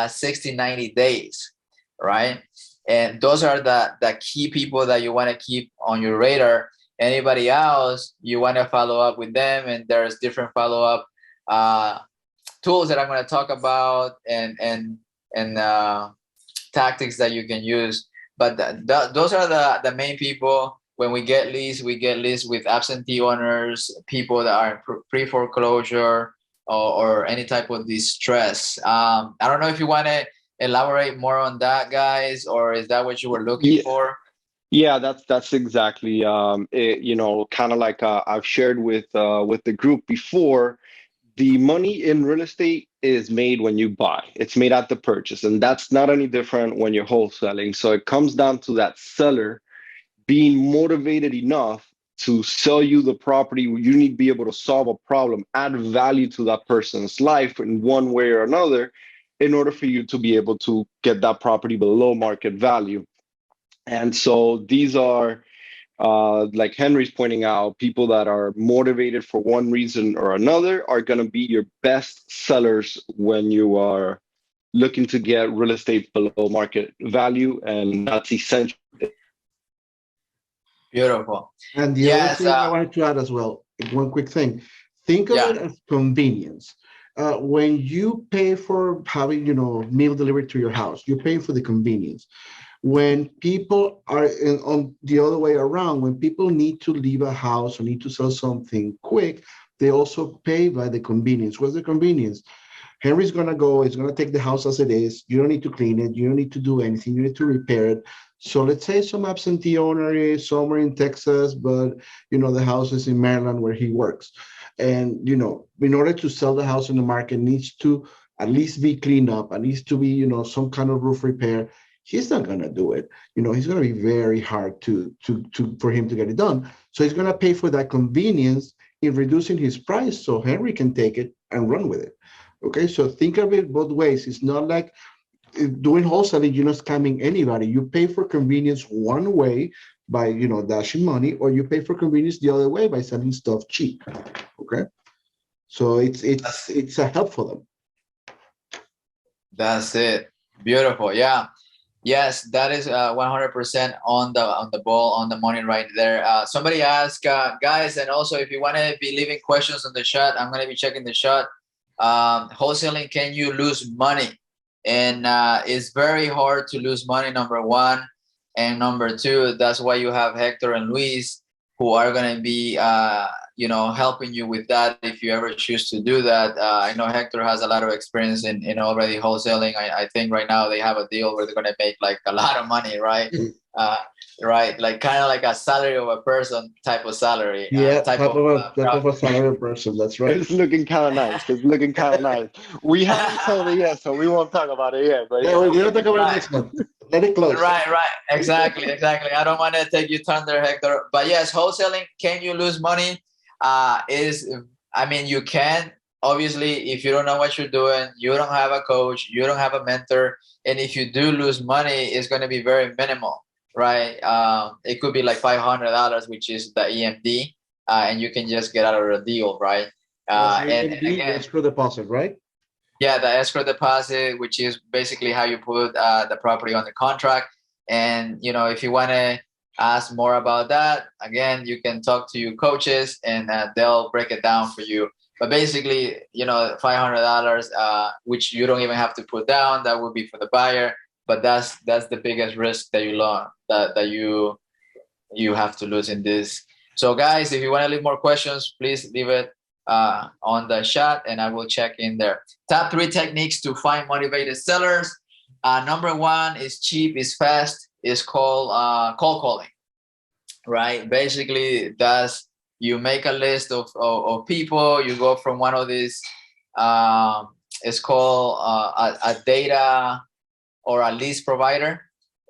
60, 90 days, right? And those are the key people that you want to keep on your radar. Anybody else, you want to follow up with them, and there's different follow-up tools that I'm going to talk about, and tactics that you can use. But those are the main people. When we get leads with absentee owners, people that are pre-foreclosure or any type of distress. I don't know if you want to elaborate more on that, guys, or is that what you were looking for? Yeah, that's exactly you know, kind of like I've shared with the group before. The money in real estate is made when you buy. It's made at the purchase, and that's not any different when you're wholesaling. So it comes down to that seller being motivated enough to sell you the property. You need to be able to solve a problem, add value to that person's life in one way or another, in order for you to be able to get that property below market value. And so these are, like Henry's pointing out, people that are motivated for one reason or another are going to be your best sellers when you are looking to get real estate below market value, and that's essential. Beautiful. And the other thing I wanted to add as well, one quick thing, think of it as convenience. When you pay for having, you know, meal delivered to your house, you're paying for the convenience. When people are on the other way around, when people need to leave a house or need to sell something quick, they also pay by the convenience. What's the convenience? Henry's going to go, he's going to take the house as it is. You don't need to clean it. You don't need to do anything. You need to repair it. So let's say some absentee owner is somewhere in Texas, but, you know, the house is in Maryland where he works. And, you know, in order to sell the house in the market, needs to at least be cleaned up, at least to be, you know, some kind of roof repair. He's not going to do it. You know, he's going to be very hard for him to get it done. So he's going to pay for that convenience in reducing his price so Henry can take it and run with it. Okay, so think of it both ways. It's not like doing wholesaling, you're not scamming anybody. You pay for convenience one way by, you know, dashing money, or you pay for convenience the other way by selling stuff cheap. Okay, so it's a help for them. That's it. Beautiful. Yeah. Yes, that is 100% on the ball, on the money right there. Somebody asked, guys, and also if you want to be leaving questions on the chat, I'm going to be checking the chat. Wholesaling, can you lose money? And it's very hard to lose money, number one. And number two, that's why you have Hector and Luis, who are going to be, helping you with that if you ever choose to do that. I know Hector has a lot of experience in already wholesaling. I think right now they have a deal where they're going to make like a lot of money, right? Right, like kind of like a salary of a person type of salary. Yeah, type of a salary person. That's right. It's looking kind of nice. It's looking kind of nice. We haven't told it yet, so we won't talk about it yet. But Yeah, we're gonna talk about it next month. Let it close. Right. Exactly. I don't want to take you thunder, Hector. But yes, wholesaling, can you lose money? You can. Obviously, if you don't know what you're doing, you don't have a coach, you don't have a mentor, and if you do lose money, it's going to be very minimal, right? It could be like $500, which is the EMD, and you can just get out of the deal, right? And again, escrow deposit, right? Yeah, the escrow deposit, which is basically how you put the property on the contract. And, if you want to ask more about that, again, you can talk to your coaches and they'll break it down for you. But basically, $500, which you don't even have to put down, that would be for the buyer. But that's the biggest risk that you learn, that you have to lose in this. So guys, if you want to leave more questions, please leave it on the chat and I will check in there. Top 3 techniques to find motivated sellers. Number 1 is cheap, is fast, is called cold calling, right? Basically, that's you make a list of people, you go from one of these, it's called a data or a list provider,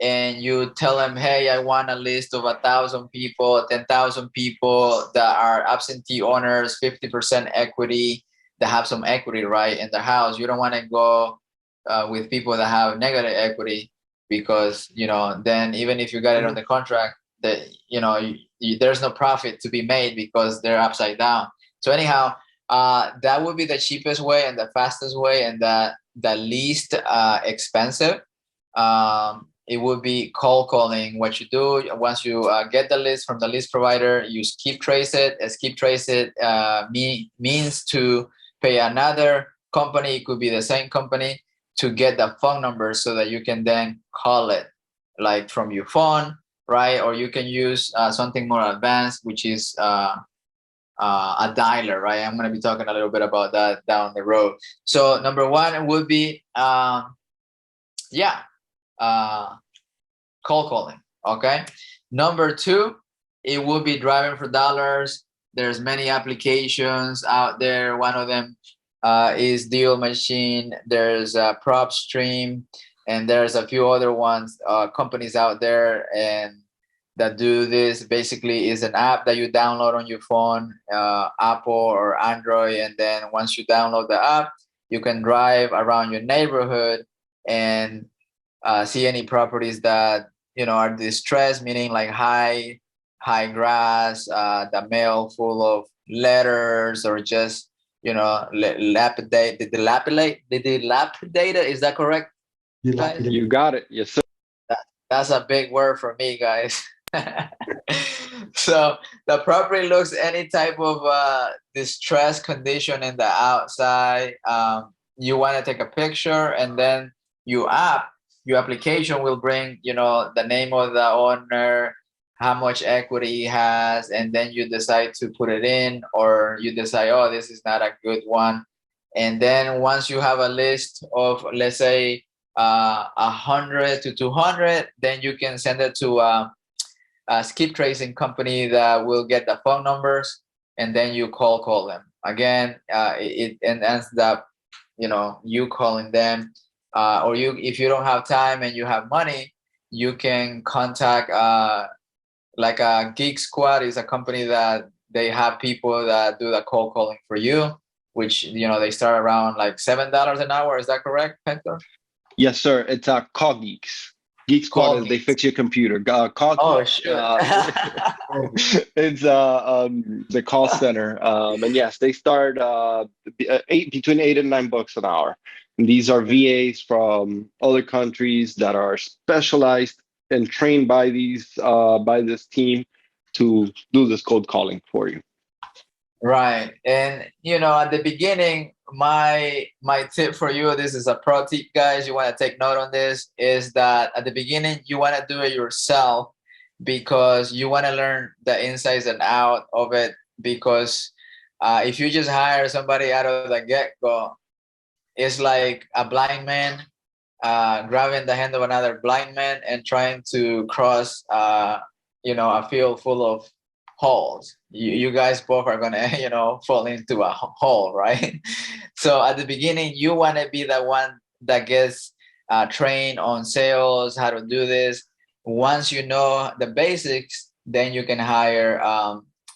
and you tell them, hey, I want a list of 1,000 people, 10,000 people that are absentee owners, 50% equity, that have some equity, right, in the house. You don't want to go with people that have negative equity because, then even if you got it on the contract, that, there's no profit to be made because they're upside down. So anyhow, that would be the cheapest way and the fastest way and the least expensive. It would be cold calling. What you do once you get the list from the list provider, you skip trace it. Skip trace it means to pay another company. It could be the same company to get the phone number so that you can then call it like from your phone, right? Or you can use something more advanced, which is a dialer, right? I'm going to be talking a little bit about that down the road. So number 1 would be, cold calling. Okay. Number 2, it would be driving for dollars. There's many applications out there. One of them is Deal Machine. There's PropStream, and there's a few other ones, companies out there and that do this. Basically, is an app that you download on your phone, Apple or Android, and then once you download the app, you can drive around your neighborhood and see any properties that are distressed, meaning like high grass, the mail full of letters, or just dilapidated. Is that correct? You got it. Yes, sir. That's a big word for me, guys. So the property looks any type of distressed condition in the outside. You want to take a picture, and then your application will bring the name of the owner, how much equity he has, and then you decide to put it in, or you decide, oh, this is not a good one. And then once you have a list of, let's say, 100 to 200, then you can send it to a skip tracing company that will get the phone numbers, and then you call them again. It ends up you calling them, or if you don't have time and you have money, you can contact like a Geek Squad is a company that they have people that do the cold calling for you, which they start around like $7 an hour. Is that correct, Hector? Yes, sir. It's Call Geeks. Geek Squad Call is me. they fix your computer. Call Oh, Geek, sure. it's the call center. And yes, they start between $8 and $9 an hour. And these are VAs from other countries that are specialized and trained by this team to do this cold calling for you. Right. And at the beginning, my tip for you, this is a pro tip, guys. You want to take note on this, is that at the beginning you want to do it yourself because you want to learn the insides and out of it. Because if you just hire somebody out of the get-go, it's like a blind man grabbing the hand of another blind man and trying to cross a field full of holes. You guys both are gonna fall into a hole, right? So at the beginning you want to be the one that gets trained on sales, how to do this. Once you know the basics, then you can hire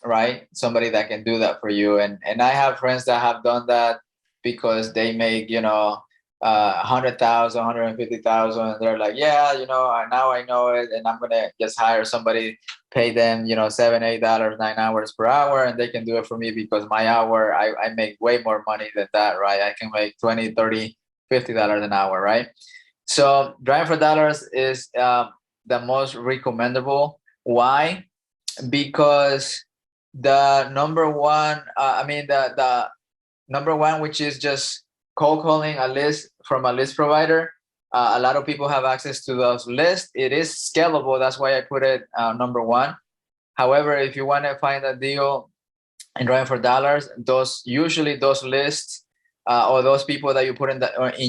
right, somebody that can do that for you. And I have friends that have done that because they make 100,000, 150,000. They're like, yeah, now I know it, and I'm gonna just hire somebody, pay them, $7, $8, 9 hours per hour, and they can do it for me because my hour, I make way more money than that, right? I can make 20, 30, $50 an hour, right? So driving for dollars is the most recommendable. Why? Because the number one, the number one, which is just cold calling a list from a list provider. A lot of people have access to those lists. It is scalable. That's why I put it number one. However, if you want to find a deal and driving for dollars, those lists or those people that you put in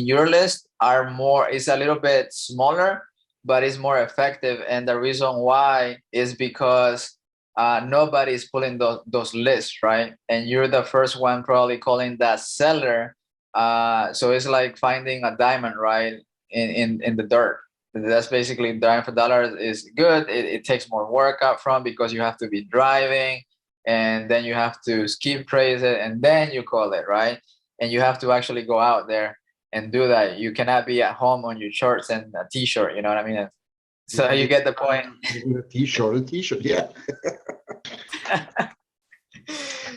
your list it's a little bit smaller, but it's more effective. And the reason why is because nobody's pulling those lists, right? And you're the first one probably calling that seller. So it's like finding a diamond, right, in the dirt. That's basically driving for dollars is good. It takes more work up front because you have to be driving, and then you have to skip trace it, and then you call it, right? And you have to actually go out there and do that. You cannot be at home on your shorts and a t-shirt, you know what I mean? So you get the point. A t-shirt, yeah.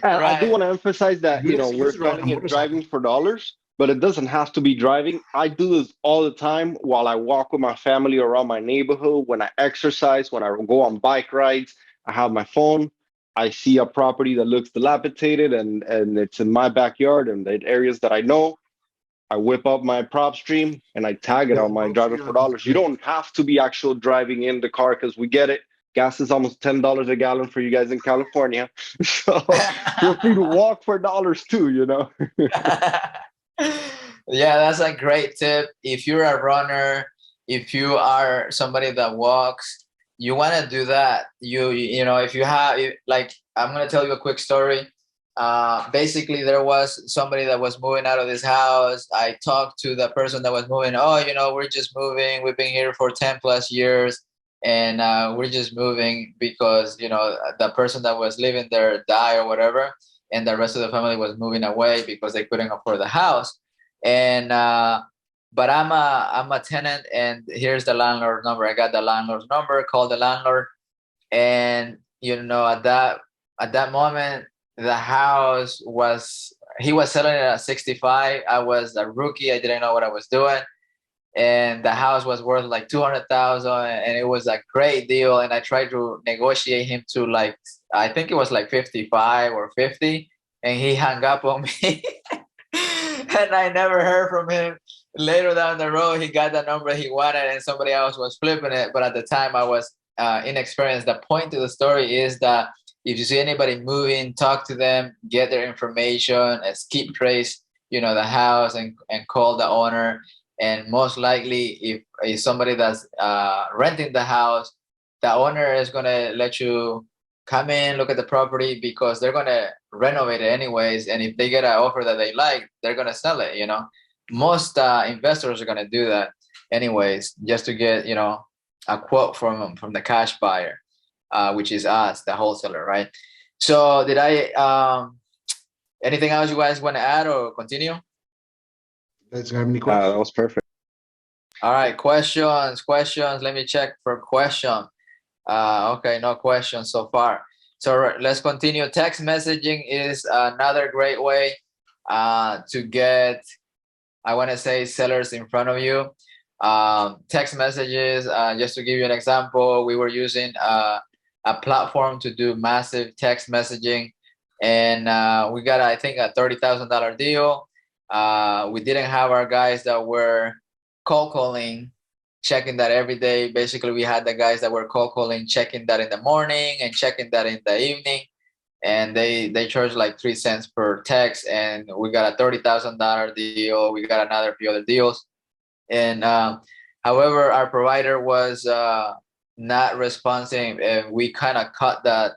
And Right. I do want to emphasize that, Good we're excuse, right? calling it driving for dollars, but it doesn't have to be driving. I do this all the time while I walk with my family around my neighborhood, when I exercise, when I go on bike rides. I have my phone. I see a property that looks dilapidated and it's in my backyard and the areas that I know. I whip up my prop stream and I tag it on my driving for dollars. You don't have to be actual driving in the car because we get it. Gas is almost $10 a gallon for you guys in California. So feel free to walk for dollars too, Yeah, that's a great tip. If you're a runner, if you are somebody that walks, you want to do that. If you have, like, I'm going to tell you a quick story. Basically, there was somebody that was moving out of this house. I talked to the person that was moving. Oh, we're just moving. We've been here for 10 plus years. And we're just moving because, the person that was living there died or whatever. And the rest of the family was moving away because they couldn't afford the house. And but I'm a tenant, and here's the landlord number. I got the landlord's number, called the landlord. And, at that moment, the house he was selling it at 65. I was a rookie. I didn't know what I was doing. And the house was worth like 200,000, and it was a great deal. And I tried to negotiate him to, like, I think it was like 55 or 50, and he hung up on me. And I never heard from him. Later down the road, he got the number he wanted, and somebody else was flipping it. But at the time, I was inexperienced. The point to the story is that if you see anybody moving, talk to them, get their information, skip trace, the house, and call the owner. And most likely, if somebody that's renting the house, the owner is going to let you come in, look at the property, because they're going to renovate it anyways. And if they get an offer that they like, they're going to sell it. Most investors are going to do that anyways, just to get, a quote from the cash buyer, which is us, the wholesaler, right? So did I, anything else you guys want to add or continue? Let's have any questions. That was perfect. All right, questions. Let me check for question. Okay, no questions so far. So let's continue. Text messaging is another great way to get, I want to say, sellers in front of you. Text messages, just to give you an example, we were using a platform to do massive text messaging, and we got, I think, a $30,000 deal. We didn't have our guys that were cold calling, checking that every day. Basically, we had the guys that were cold calling, checking that in the morning and checking that in the evening. And they charge like 3 cents per text, and we got a $30,000 deal. We got another few other deals, and however, our provider was not responsive, and we kind of cut that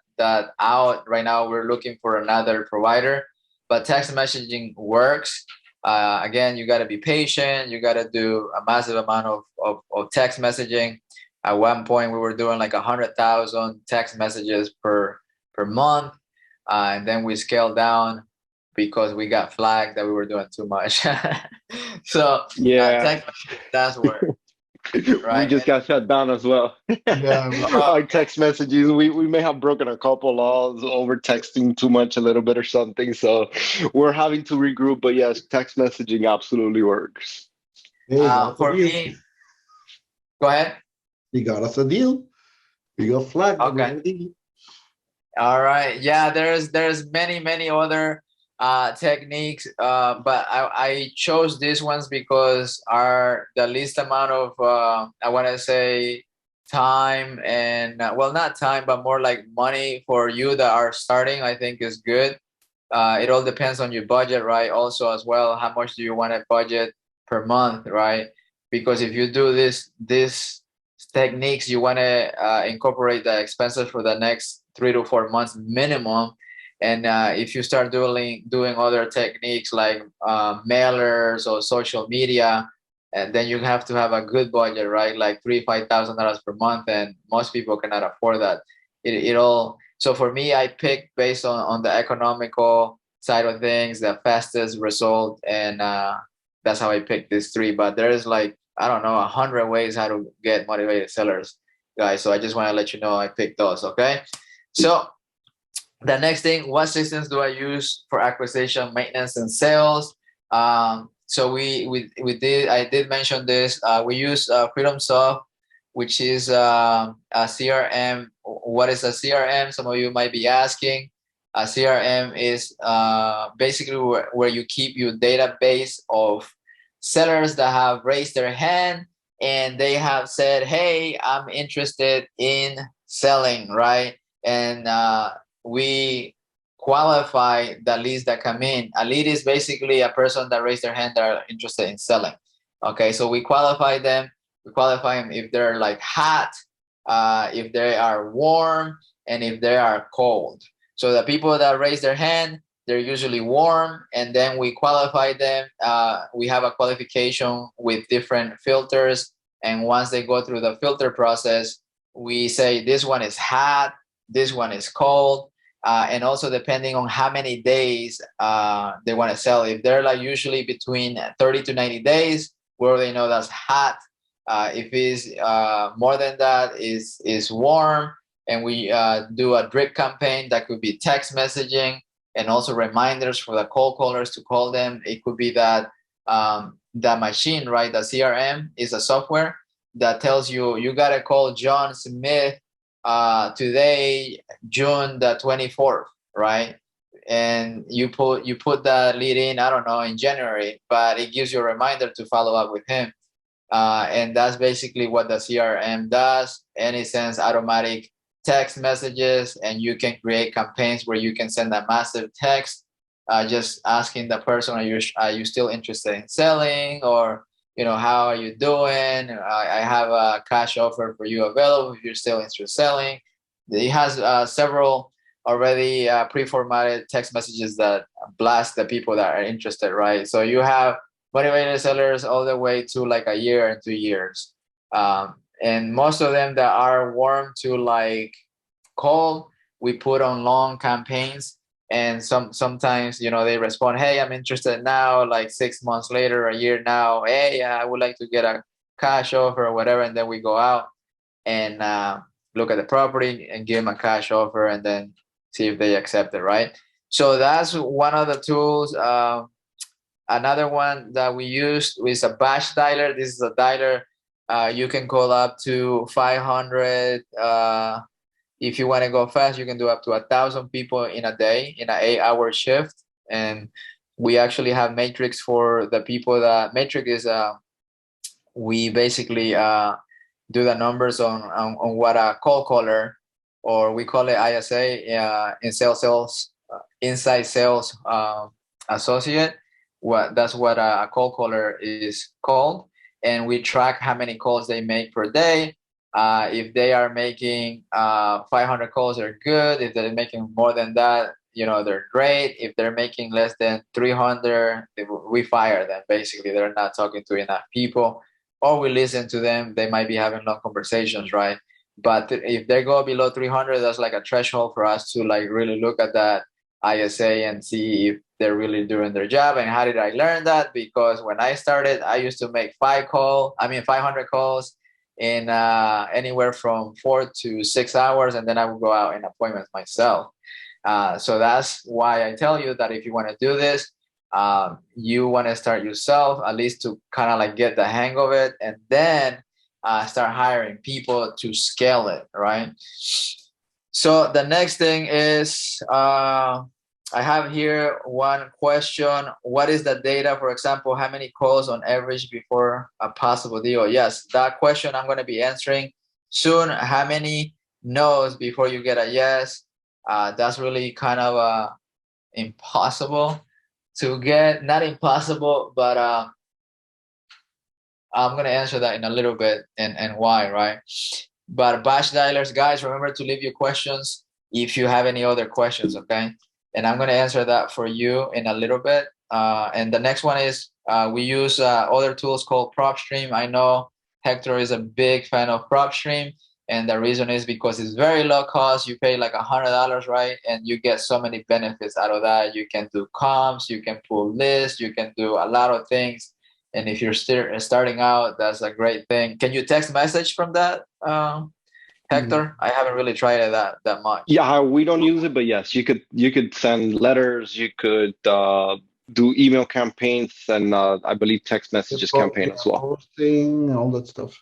out. Right now, we're looking for another provider, but text messaging works. Again, you got to be patient. You got to do a massive amount of text messaging. At one point, we were doing like 100,000 text messages per month, and then we scaled down because we got flagged that we were doing too much. So Yeah. text does work, right? We just got shut down as well. Yeah. Our text messages, we may have broken a couple laws over texting too much a little bit or something. So we're having to regroup. But yes, text messaging absolutely works. Hey, got us a For deal. me, go ahead. You got us a deal. We got flagged. Okay. All right. Yeah, there's many other techniques, but I chose these ones because are the least amount of I want to say time and well, not time, but more like money for you that are starting. I think is good. It all depends on your budget, right? Also, as well, how much do you want to budget per month, right? Because if you do this techniques, you want to incorporate the expenses for the next 3 to 4 months minimum. And if you start doing other techniques like mailers or social media, and then you have to have a good budget, right? Like $3,000-5,000 per month, and most people cannot afford that. It all. So for me, I picked based on the economical side of things, the fastest result, and that's how I picked these three. But there's like, I don't know, 100 ways how to get motivated sellers, guys. So I just want to let you know I picked those. Okay. So the next thing, what systems do I use for acquisition, maintenance, and sales? So I did mention this. We use Freedom Soft, which is a CRM. What is a CRM? Some of you might be asking. A CRM is basically where you keep your database of sellers that have raised their hand and they have said, hey, I'm interested in selling, right? And we qualify the leads that come in. A lead is basically a person that raised their hand that are interested in selling. Okay, so we qualify them. We qualify them if they're like hot, if they are warm, and if they are cold. So the people that raise their hand, they're usually warm, and then we qualify them. We have a qualification with different filters, and once they go through the filter process, we say this one is hot, this one is cold, and also depending on how many days they want to sell. If they're like usually between 30 to 90 days, we already know that's hot. If it's more than that, is warm, and we do a drip campaign that could be text messaging and also reminders for the cold callers to call them. It could be that the machine, right? The CRM is a software that tells you you gotta call John Smith today, June the 24th, right? And you put that lead in, I don't know, in January, but it gives you a reminder to follow up with him. And that's basically what the CRM does. And it sends automatic text messages, and you can create campaigns where you can send a massive text just asking the person, are you still interested in selling, or how are you doing? I have a cash offer for you available if you're still interested in selling. It has several already pre-formatted text messages that blast the people that are interested, right? So you have motivated sellers all the way to like a year and 2 years. And most of them that are warm to like cold, we put on long campaigns. And sometimes, they respond, hey, I'm interested now, like 6 months later, a year now, hey, I would like to get a cash offer or whatever, and then we go out and look at the property and give them a cash offer and then see if they accept it, right? So that's one of the tools. Another one that we used is a batch dialer. This is a dialer. You can call up to 500. If you want to go fast, you can do up to 1,000 people in a day in an 8-hour shift. And we actually have matrix for the people. That matrix is we basically do the numbers on what a cold caller, or we call it ISA, in sales inside sales associate. That's what a cold caller is called, and we track how many calls they make per day. If they are making 500 calls, they're good. If they're making more than that, they're great. If they're making less than 300, we fire them. Basically, they're not talking to enough people, or we listen to them. They might be having long conversations, right? But if they go below 300, that's like a threshold for us to like really look at that ISA and see if they're really doing their job. And how did I learn that? Because when I started, I used to make 500 calls in anywhere from 4 to 6 hours, and then I would go out in appointments myself. So that's why I tell you that if you want to do this, you want to start yourself, at least to kind of like get the hang of it, and then start hiring people to scale it, right? So the next thing is, I have here one question. What is the data, for example, how many calls on average before a possible deal? Yes, that question I'm going to be answering soon. How many no's before you get a yes? That's really kind of impossible to get. Not impossible, but I'm going to answer that in a little bit and why, right? But batch dialers, guys, remember to leave your questions if you have any other questions, okay? And I'm going to answer that for you in a little bit. And the next one is we use other tools called PropStream. I know Hector is a big fan of PropStream. And the reason is because it's very low cost. You pay like $100, right? And you get so many benefits out of that. You can do comps, you can pull lists, you can do a lot of things. And if you're still starting out, that's a great thing. Can you text message from that, Hector? I haven't really tried it that much. Yeah, we don't use it, but yes, you could send letters, you could do email campaigns, and I believe text messages campaign as well. Posting, all that stuff.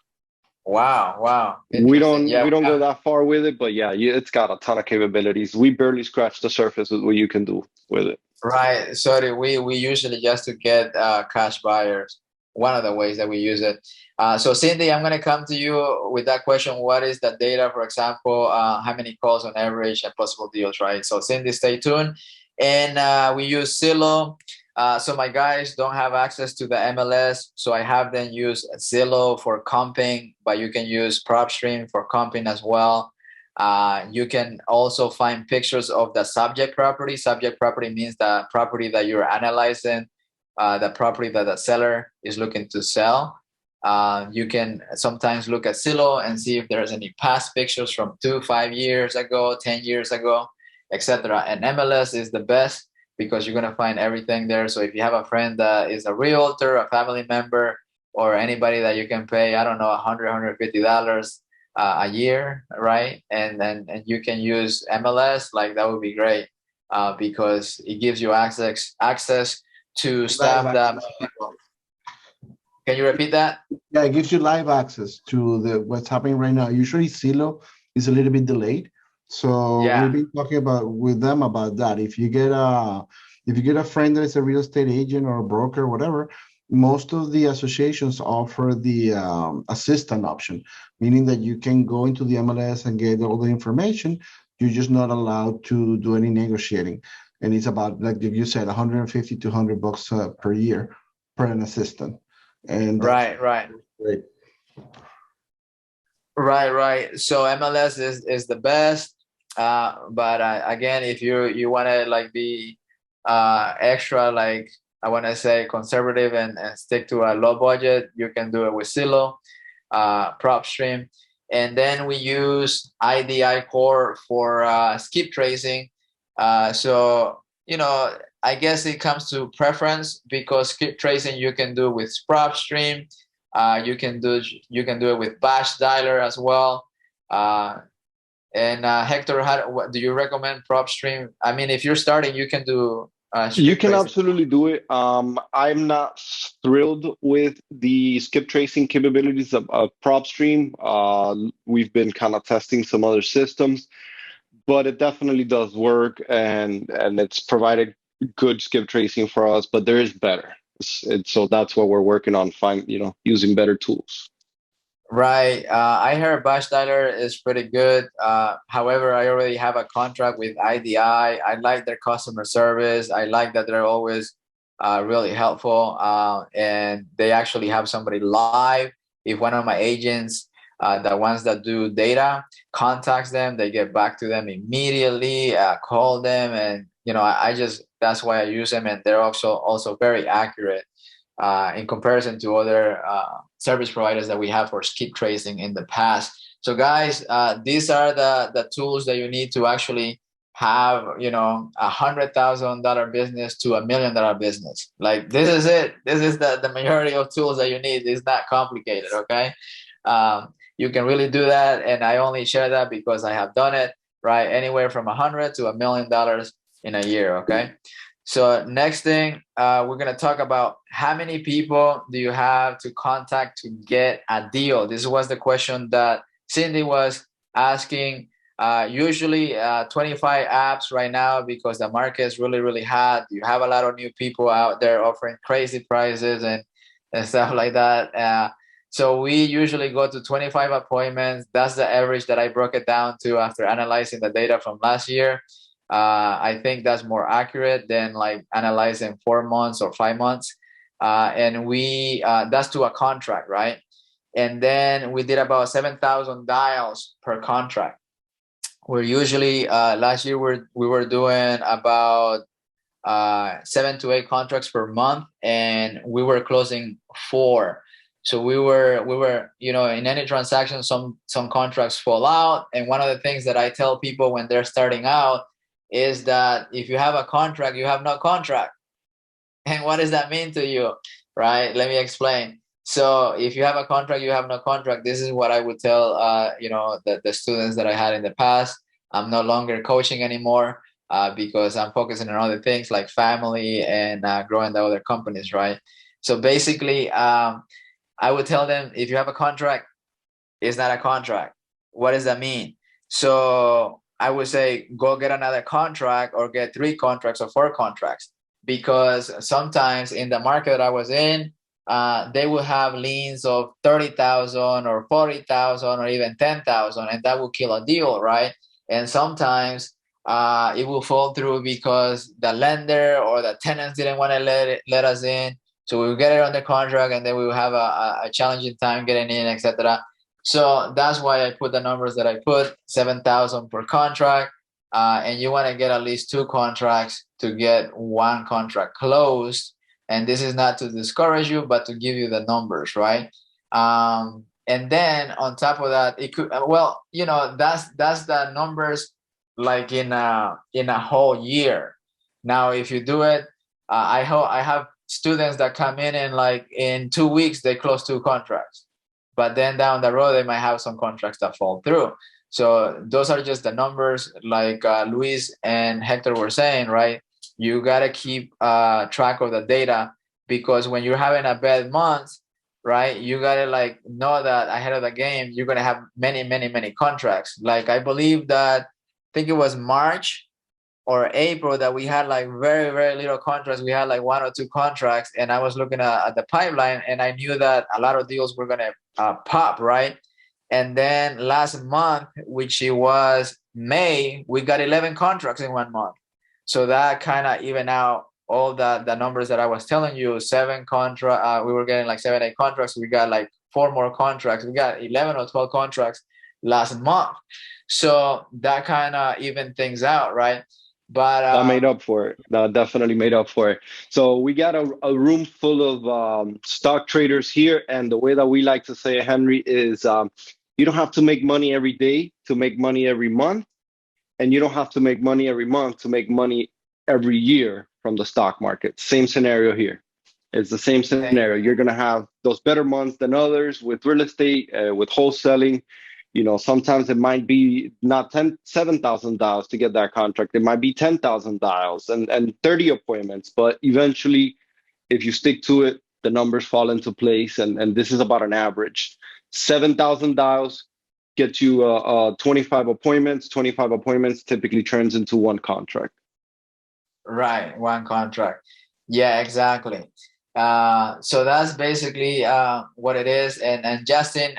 Wow. We don't go that far with it, but yeah, it's got a ton of capabilities. We barely scratched the surface with what you can do with it. Right. Sorry, we usually just to get cash buyers. One of the ways that we use it. So Cindy, I'm going to come to you with that question. What is the data, for example, how many calls on average and possible deals, right? So Cindy, stay tuned. And we use Zillow. So my guys don't have access to the MLS. So I have them use Zillow for comping, but you can use PropStream for comping as well. You can also find pictures of the subject property. Subject property means the property that you're analyzing, the property that the seller is looking to sell. You can sometimes look at Zillow and see if there's any past pictures from 5 years ago, 10 years ago, etc. And MLS is the best because you're going to find everything there. So if you have a friend that is a realtor, a family member, or anybody that you can pay, I don't know, $100, $150 a year, right? And you can use MLS, like that would be great because it gives you access to staff that people. Can you repeat that? Yeah, it gives you live access to what's happening right now. Usually Zillow is a little bit delayed. So we've been talking with them about that. If you get a friend that is a real estate agent or a broker or whatever, most of the associations offer the assistant option, meaning that you can go into the MLS and get all the information. You're just not allowed to do any negotiating. And it's about, like you said, $150 to $100 per year per an assistant. And right. Great. Right. So MLS is the best. But again, if you want to like be extra, like I want to say conservative and stick to a low budget, you can do it with Zillow, PropStream. And then we use IDI Core for skip tracing. So, I guess it comes to preference because skip tracing you can do with PropStream. You can do it with batch dialer as well. And Hector, what do you recommend prop stream? I mean, if you're starting, you can do You skip can tracing. absolutely do it. I'm not thrilled with the skip tracing capabilities of PropStream. We've been kind of testing some other systems, but it definitely does work, and it's provided good skip tracing for us. But there is better, so that's what we're working on. Using better tools. Right. I heard batch dialer is pretty good. However, I already have a contract with IDI. I like their customer service. I like that they're always really helpful. And they actually have somebody live. If one of my agents, the ones that do data, contacts them, they get back to them immediately, call them. And, I just, that's why I use them. And they're also very accurate in comparison to other service providers that we have for skip tracing in the past. So guys, these are the tools that you need to actually have, $100,000 business to $1 million business. Like, this is it. This is the majority of tools that you need. It's not complicated. Okay. You can really do that. And I only share that because I have done it, right? Anywhere from 100 to $1 million in a year. Okay. So next thing, we're going to talk about how many people do you have to contact to get a deal? This was the question that Cindy was asking. Usually 25 apps right now because the market is really, really hot. You have a lot of new people out there offering crazy prices and stuff like that. So we usually go to 25 appointments. That's the average that I broke it down to after analyzing the data from last year. I think that's more accurate than like analyzing 4 months or 5 months. And we that's to a contract, right? And then we did about 7,000 dials per contract. We're usually last year we were doing about 7 to 8 contracts per month, and we were closing 4. So we were in any transaction, some contracts fall out. And one of the things that I tell people when they're starting out is that if you have a contract, you have no contract. And what does that mean to you, right? Let me explain. So if you have a contract, you have no contract. This is what I would tell, the students that I had in the past. I'm no longer coaching anymore because I'm focusing on other things like family and growing the other companies, right? So basically, I would tell them, if you have a contract, it's not a contract. What does that mean? So I would say, go get another contract or get 3 contracts or 4 contracts, because sometimes in the market that I was in, they will have liens of 30,000 or 40,000 or even 10,000, and that will kill a deal, right? And sometimes it will fall through because the lender or the tenants didn't want to let us in. So we will get it on the contract, and then we will have a challenging time getting in, etc. So that's why I put the numbers that I put, 7,000 per contract. And you want to get at least 2 contracts to get 1 contract closed. And this is not to discourage you, but to give you the numbers, right? And then on top of that, it could, that's the numbers like in a whole year. Now, if you do it, I have students that come in and like in 2 weeks, they close 2 contracts. But then down the road, they might have some contracts that fall through. So those are just the numbers, like Luis and Hector were saying, right? You got to keep track of the data, because when you're having a bad month, right, you got to like know that ahead of the game, you're going to have many, many, many contracts. Like I believe that, I think it was March or April that we had like very, very little contracts. We had like 1 or 2 contracts, and I was looking at the pipeline, and I knew that a lot of deals were going to pop, right? And then last month, which it was May, we got 11 contracts in 1 month. So that kind of even out all the numbers that I was telling you. 7 contract, we were getting like 7, 8 contracts. We got like 4 more contracts. We got 11 or 12 contracts last month. So that kind of even things out, right? But That made up for it. That definitely made up for it. So we got a room full of stock traders here, and the way that we like to say it, Henry, is you don't have to make money every day to make money every month, and you don't have to make money every month to make money every year from the stock market. Same scenario here. It's the same scenario. You're going to have those better months than others with real estate, with wholesaling. Sometimes it might be not 7,000 dials to get that contract. It might be 10,000 dials and 30 appointments. But eventually, if you stick to it, the numbers fall into place. And this is about an average. 7,000 dials get you 25 appointments. 25 appointments typically turns into one contract. Right, one contract. Yeah, exactly. So that's basically what it is. And Justin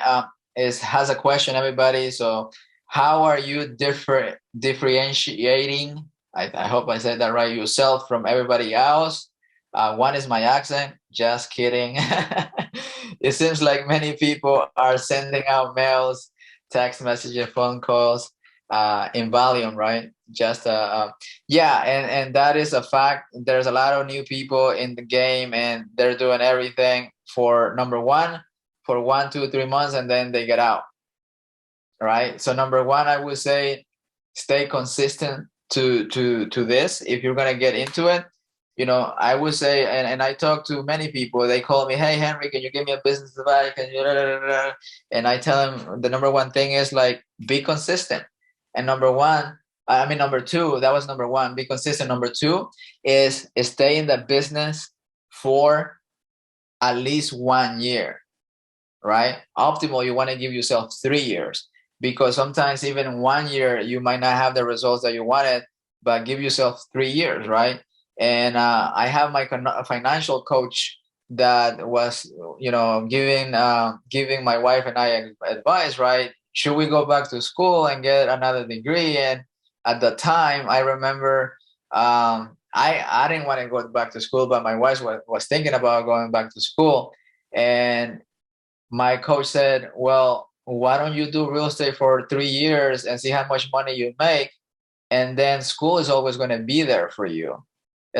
has a question, everybody. So how are you differentiating? I hope I said that right. Yourself from everybody else. One is my accent. Just kidding. It seems like many people are sending out mails, text messages, phone calls in volume, right? Just yeah, and that is a fact. There's a lot of new people in the game, and they're doing everything for number one for 1, 2, 3 months, and then they get out. Right. So number one, I would say stay consistent to this. If you're gonna get into it, I would say, and I talk to many people. They call me, "Hey Henry, can you give me a business advice?" And I tell them the number one thing is like be consistent. And number two, that was number one, be consistent. Number two is stay in the business for at least 1 year, right? Optimal, you want to give yourself 3 years, because sometimes even 1 year, you might not have the results that you wanted, but give yourself 3 years, right? And I have my financial coach that was, giving my wife and I advice, right? Should we go back to school and get another degree? And at the time, I remember I didn't want to go back to school, but my wife was thinking about going back to school. And my coach said, well, why don't you do real estate for 3 years and see how much money you make? And then school is always going to be there for you.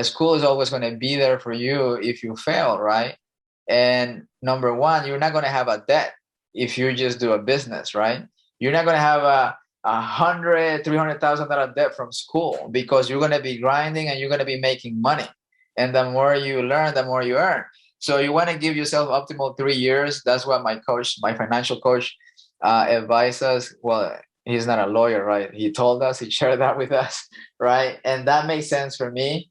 School is always going to be there for you if you fail, right? And number one, you're not going to have a debt if you just do a business, right? You're not going to have a $300,000 debt from school, because you're going to be grinding and you're going to be making money. And the more you learn, the more you earn. So you want to give yourself optimal 3 years. That's what my financial coach, advised us. Well, he's not a lawyer, right? He told us, he shared that with us, right? And that makes sense for me.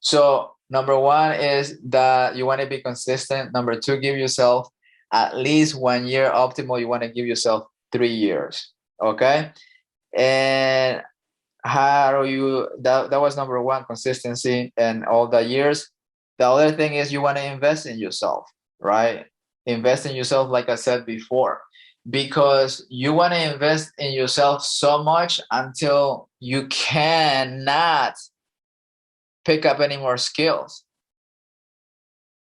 So number one is that you want to be consistent. Number two, give yourself at least 1 year. Optimal, you want to give yourself 3 years. Okay. And how do you, that was number one, consistency and all the years. The other thing is you want to invest in yourself, right? Invest in yourself, like I said before, because you want to invest in yourself so much until you cannot pick up any more skills,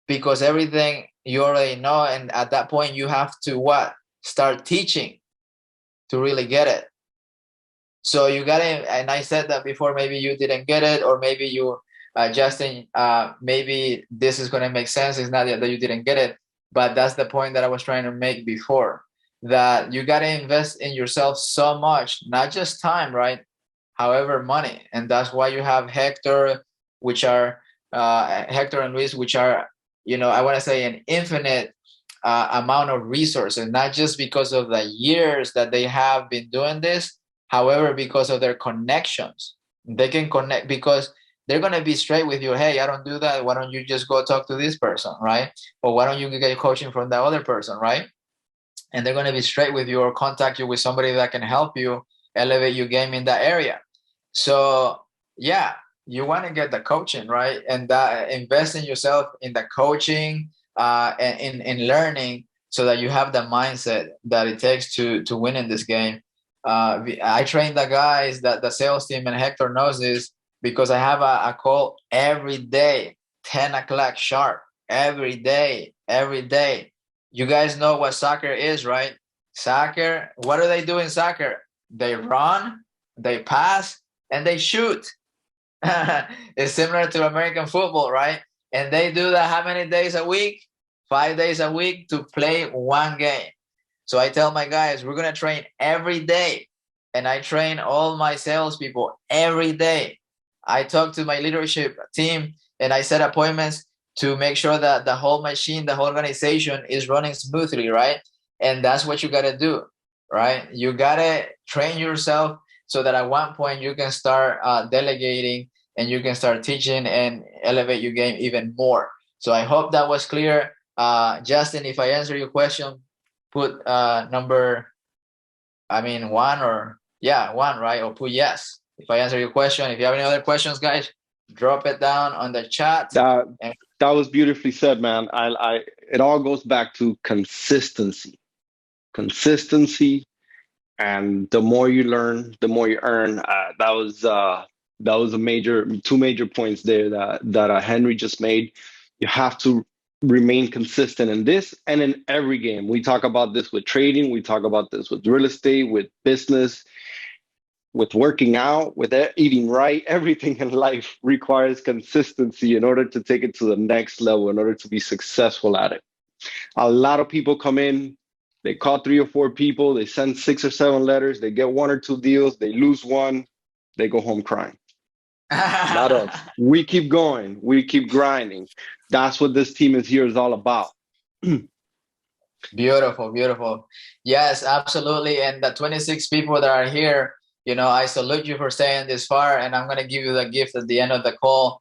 because everything you already know. And at that point, you have to start teaching to really get it. So you got to, and I said that before, maybe you didn't get it, or maybe you, Justin, maybe this is going to make sense. It's not that you didn't get it, but that's the point that I was trying to make before, that you got to invest in yourself so much, not just time, right? However, money. And that's why you have Hector, which are Hector and Luis, which are, I want to say an infinite amount of resources, not just because of the years that they have been doing this, however, because of their connections. They can connect because they're going to be straight with you. Hey, I don't do that. Why don't you just go talk to this person, right? Or why don't you get coaching from that other person, right? And they're going to be straight with you, or contact you with somebody that can help you elevate your game in that area. So yeah, you want to get the coaching, right? And invest in yourself, in the coaching, and in learning, so that you have the mindset that it takes to win in this game. I train the guys, that the sales team, and Hector knows this, because I have a call every day, 10 o'clock sharp, every day. You guys know what soccer is, right? Soccer, what do they do in soccer? They run, they pass, and they shoot. It's similar to American football, right? And they do that how many days a week? 5 days a week to play one game. So I tell my guys, we're going to train every day. And I train all my salespeople every day. I talk to my leadership team, and I set appointments to make sure that the whole machine, the whole organization is running smoothly, right? And that's what you got to do, right? You got to train yourself so that at one point you can start delegating and you can start teaching and elevate your game even more. So I hope that was clear. Justin, if I answer your question, put number, one, or one, right? Or put yes. If I answer your question, if you have any other questions, guys, drop it down on the chat. That was beautifully said, man. It all goes back to consistency. And the more you learn, the more you earn. That was two major points there that Henry just made. You have to remain consistent in this and in every game. We talk about this with trading. We talk about this with real estate, with business, with working out, with eating right. Everything in life requires consistency in order to take it to the next level, in order to be successful at it. A lot of people come in, they call 3 or 4 people, they send 6 or 7 letters, they get 1 or 2 deals, they lose one, they go home crying. Not us. We keep going, we keep grinding. That's what this team is all about. Beautiful. Yes, absolutely. And the 26 people that are here, I salute you for staying this far, and I'm going to give you the gift at the end of the call,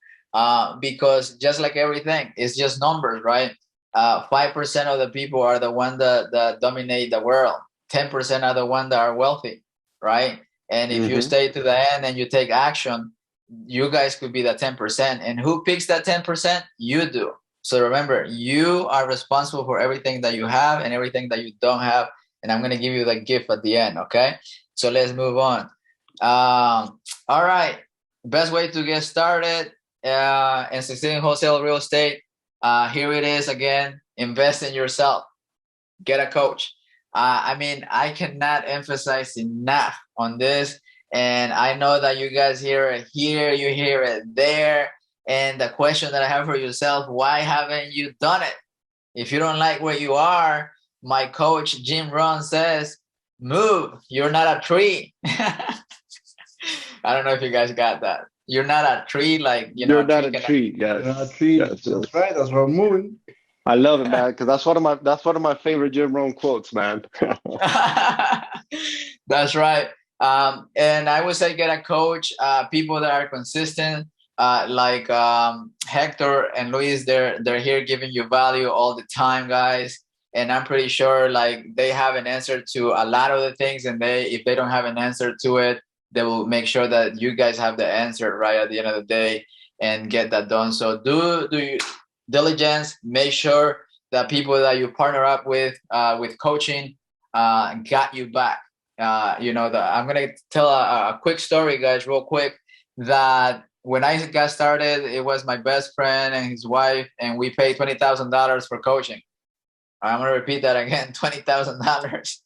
because just like everything, it's just numbers, right? 5% of the people are the one that dominate the world. 10% are the one that are wealthy, right? And if you stay to the end and you take action, you guys could be the 10%. And who picks that 10%? You do. So remember, you are responsible for everything that you have and everything that you don't have. And I'm going to give you the gift at the end, okay? So let's move on. All right. Best way to get started and succeed in wholesale real estate. Here it is again. Invest in yourself. Get a coach. I cannot emphasize enough on this. And I know that you guys hear it here, you hear it there. And the question that I have for yourself, why haven't you done it? If you don't like where you are, my coach, Jim Rohn, says, move. You're not a tree. I don't know if you guys got that. You're not a tree, like, you're not a tree. Yes. You're not a tree. Yes. That's right. That's why I'm moving. I love it, man, because that's one of my favorite Jim Rohn quotes, man. That's right. And I would say get a coach, people that are consistent, like Hector and Luis. They're here giving you value all the time, guys. And I'm pretty sure like they have an answer to a lot of the things, and if they don't have an answer to it, they will make sure that you guys have the answer right at the end of the day and get that done. So do your diligence. Make sure that people that you partner up with coaching got you back. I'm gonna tell a quick story, guys, real quick. That when I got started, it was my best friend and his wife, and we paid $20,000 for coaching. I'm gonna repeat that again, $20,000.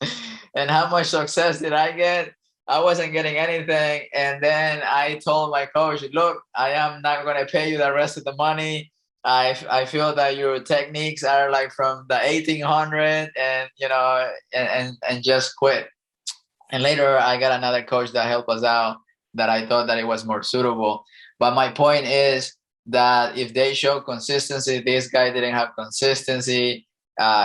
And how much success did I get? I wasn't getting anything. And then I told my coach, look, I am not going to pay you the rest of the money. I feel that your techniques are like from the 1800 and just quit. And later I got another coach that helped us out that I thought that it was more suitable. But my point is that if they show consistency, this guy didn't have consistency.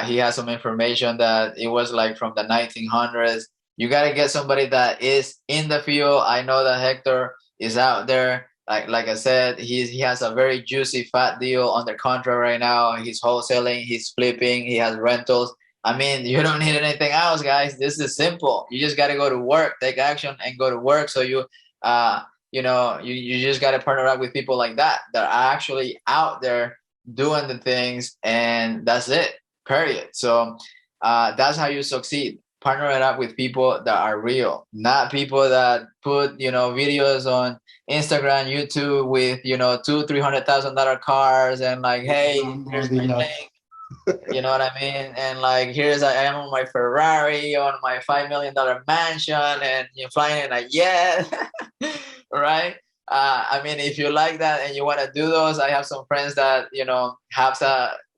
He has some information that it was like from the 1900s. You got to get somebody that is in the field. I know that Hector is out there. Like I said, he has a very juicy, fat deal under contract right now. He's wholesaling, he's flipping, he has rentals. I mean, you don't need anything else, guys. This is simple. You just got to go to work, take action, and go to work. So you just got to partner up with people like that are actually out there doing the things, and that's it. Period. So that's how you succeed. Partner it up with people that are real, not people that put, videos on Instagram, YouTube with, $200,000-$300,000 cars and like, hey, here's my link. You know what I mean? And like, I am on my Ferrari, on my $5 million mansion, and you're flying in a jet, right? If you like that and you want to do those, I have some friends that, have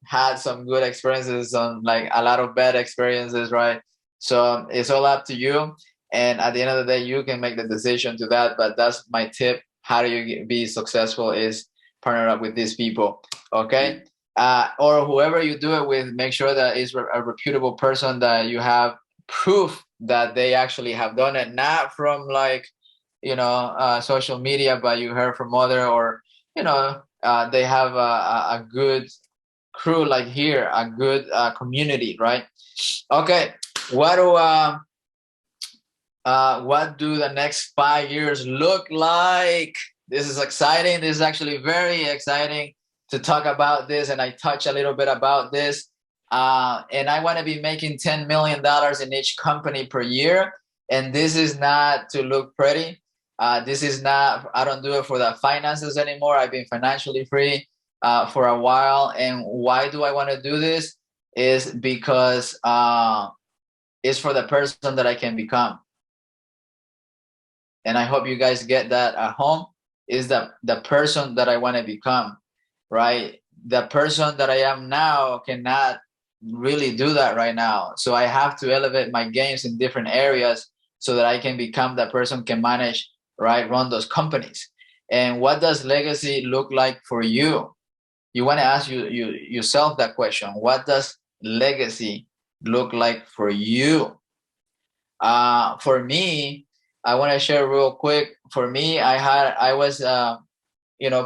had some good experiences on like a lot of bad experiences, right? So it's all up to you. And at the end of the day, you can make the decision to that. But that's my tip. How do you be successful is partner up with these people. Okay. or whoever you do it with, make sure that it's a reputable person, that you have proof that they actually have done it, not from like, social media, but you heard from other, or, they have a good crew, like here, a good community, right? Okay. What do the next 5 years look like? This is exciting. This is actually very exciting to talk about this, and I touch a little bit about this. And I want to be making $10 million in each company per year. And this is not to look pretty. This is not, I don't do it for the finances anymore. I've been financially free for a while. And why do I want to do this? Is because it's for the person that I can become. And I hope you guys get that at home, is the person that I want to become, right? The person that I am now cannot really do that right now. So I have to elevate my games in different areas so that I can become that person, can manage, right, run those companies. And what does legacy look like for you? You want to ask yourself that question. What does legacy look like for you? For me, I want to share real quick. For me, I was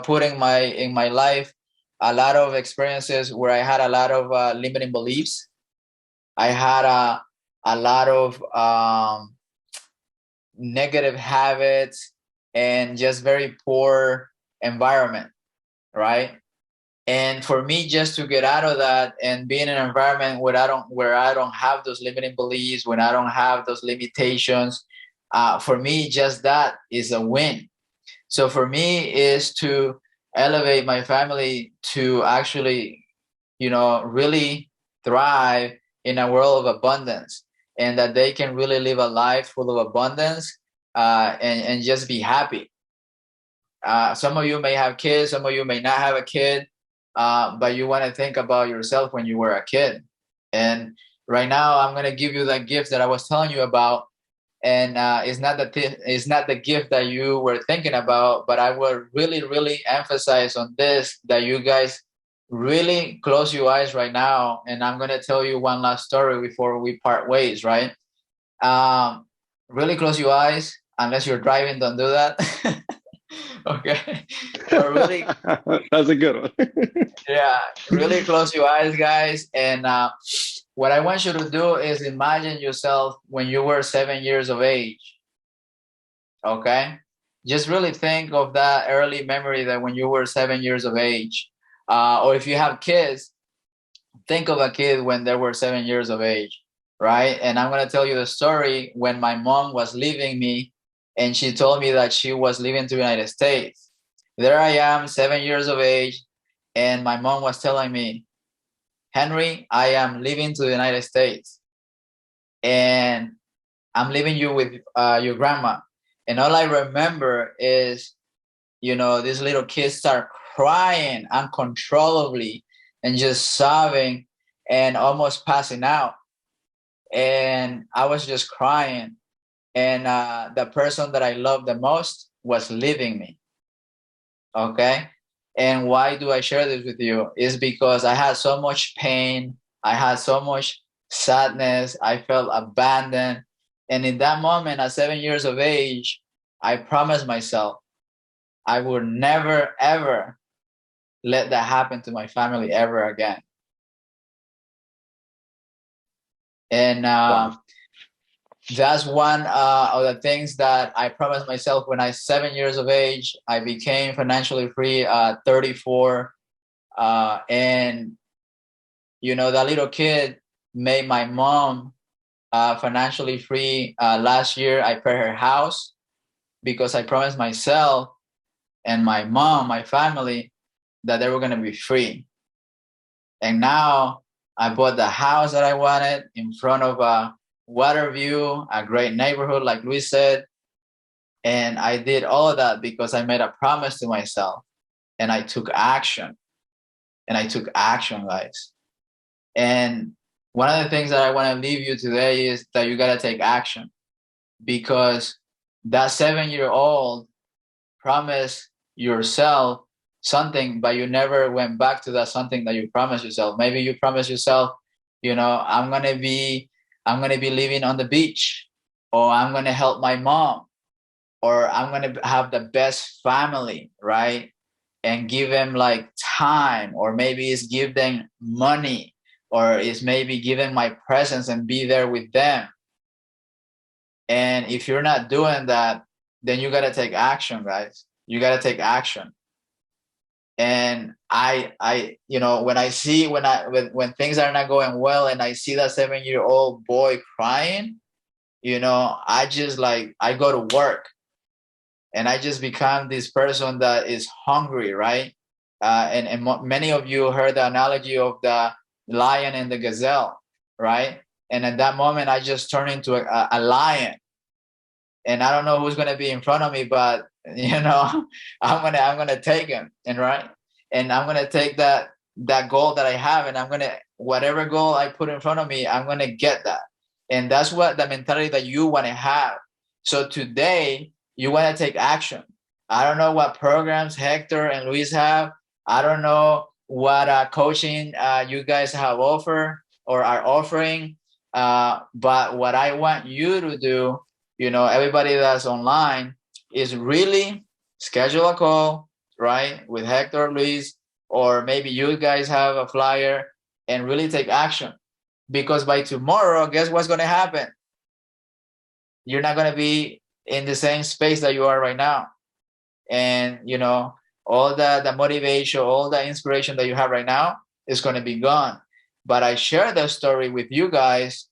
putting in my life a lot of experiences where I had a lot of limiting beliefs. I had a lot of negative habits and just very poor environment, right? And for me, just to get out of that and be in an environment where I don't have those limiting beliefs, when I don't have those limitations, for me, just that is a win. So for me is to elevate my family to actually, really thrive in a world of abundance, and that they can really live a life full of abundance, and just be happy. Some of you may have kids, some of you may not have a kid, but you want to think about yourself when you were a kid. And right now, I'm going to give you that gift that I was telling you about. And it's not the gift that you were thinking about, but I would really, really emphasize on this, that you guys really close your eyes right now. And I'm going to tell you one last story before we part ways, right? Really close your eyes. Unless you're driving, don't do that. Okay. But really, that's a good one. yeah, really close your eyes, guys. And what I want you to do is imagine yourself when you were 7 years of age. Okay? Just really think of that early memory, that when you were 7 years of age. Or if you have kids, think of a kid when they were 7 years of age, right? And I'm going to tell you the story when my mom was leaving me, and she told me that she was leaving to the United States. There I am, 7 years of age, and my mom was telling me, Henry, I am leaving to the United States, and I'm leaving you with your grandma. And all I remember is, these little kids start crying uncontrollably and just sobbing and almost passing out. And I was just crying. And the person that I loved the most was leaving me. Okay? And why do I share this with you? Is because I had so much pain. I had so much sadness. I felt abandoned. And in that moment, at 7 years of age, I promised myself I would never, ever let that happen to my family ever again. And that's one of the things that I promised myself when I was 7 years of age. I became financially free at 34. And, that little kid made my mom financially free. Last year, I paid her house because I promised myself and my mom, my family, that they were going to be free. And now I bought the house that I wanted in front of a water view, a great neighborhood, like Luis said. And I did all of that because I made a promise to myself, and I took action. And I took action, guys. And one of the things that I want to leave you today is that you got to take action, because that 7-year-old promised yourself something, but you never went back to that something that you promised yourself. Maybe you promised yourself, I'm gonna be living on the beach, or I'm gonna help my mom, or I'm gonna have the best family, right? And give them like time, or maybe it's give them money, or it's maybe give them my presence and be there with them. And if you're not doing that, then you gotta take action, guys. You gotta take action. And when I see when things are not going well, and I see that 7-year-old boy crying, I just I go to work, and I just become this person that is hungry, right? And many of you heard the analogy of the lion and the gazelle, right? And at that moment, I just turn into a lion, and I don't know who's gonna be in front of me, but I'm gonna take him, and I'm gonna take that goal that I have, and whatever goal I put in front of me, I'm gonna get that. And that's what the mentality that you want to have. So today you want to take action. I don't know what programs Hector and Luis have. I don't know what coaching you guys have offered or are offering. But what I want you to do, everybody that's online, is really schedule a call, right, with Hector or Luis, or maybe you guys have a flyer, and really take action. Because by tomorrow, guess what's going to happen? You're not going to be in the same space that you are right now. And, all the motivation, all the inspiration that you have right now is going to be gone. But I share that story with you guys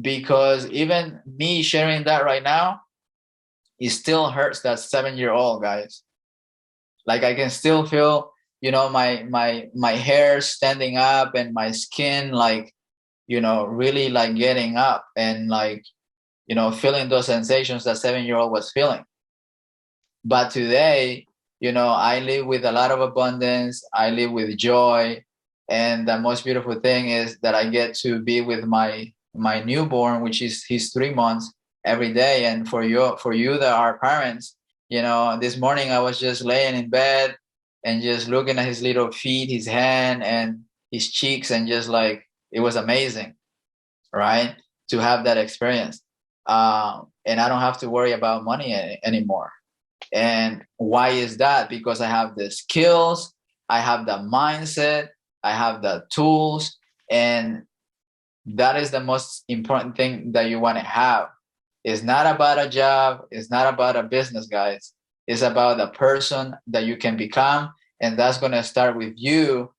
because even me sharing that right now, it still hurts that 7-year-old, guys. Like I can still feel, my hair standing up and my skin, really getting up and feeling those sensations that 7-year-old was feeling. But today, I live with a lot of abundance. I live with joy. And the most beautiful thing is that I get to be with my newborn, which is he's 3 months, every day. And for you that are parents, this morning I was just laying in bed and just looking at his little feet, his hand and his cheeks, and just it was amazing, right? To have that experience. And I don't have to worry about money anymore. And why is that? Because I have the skills, I have the mindset, I have the tools, and that is the most important thing that you want to have. It's not about a job, it's not about a business, guys. It's about the person that you can become, and that's going to start with you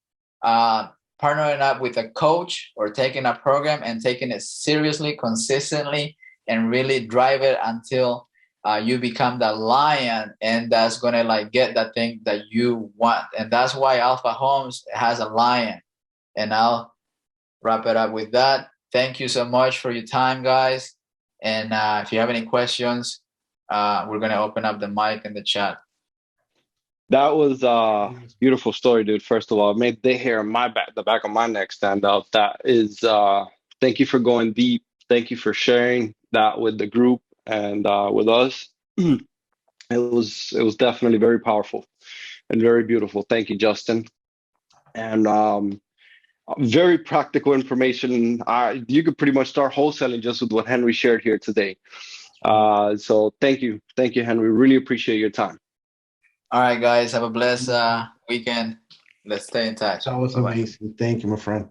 partnering up with a coach or taking a program and taking it seriously, consistently, and really drive it until you become the lion, and that's going to get that thing that you want. And that's why Alpha Homes has a lion. And I'll wrap it up with that. Thank you so much for your time, guys. And if you have any questions, we're going to open up the mic in the chat. That was a beautiful story, dude. First of all, it made the hair on the back of my neck stand up. That is, thank you for going deep. Thank you for sharing that with the group and with us. It was definitely very powerful and very beautiful. Thank you, Justin. And very practical information. You could pretty much start wholesaling just with what Henry shared here today. So thank you, Henry. Really appreciate your time. All right, guys, have a blessed weekend. Let's stay in touch. That was amazing. Thank you, my friend.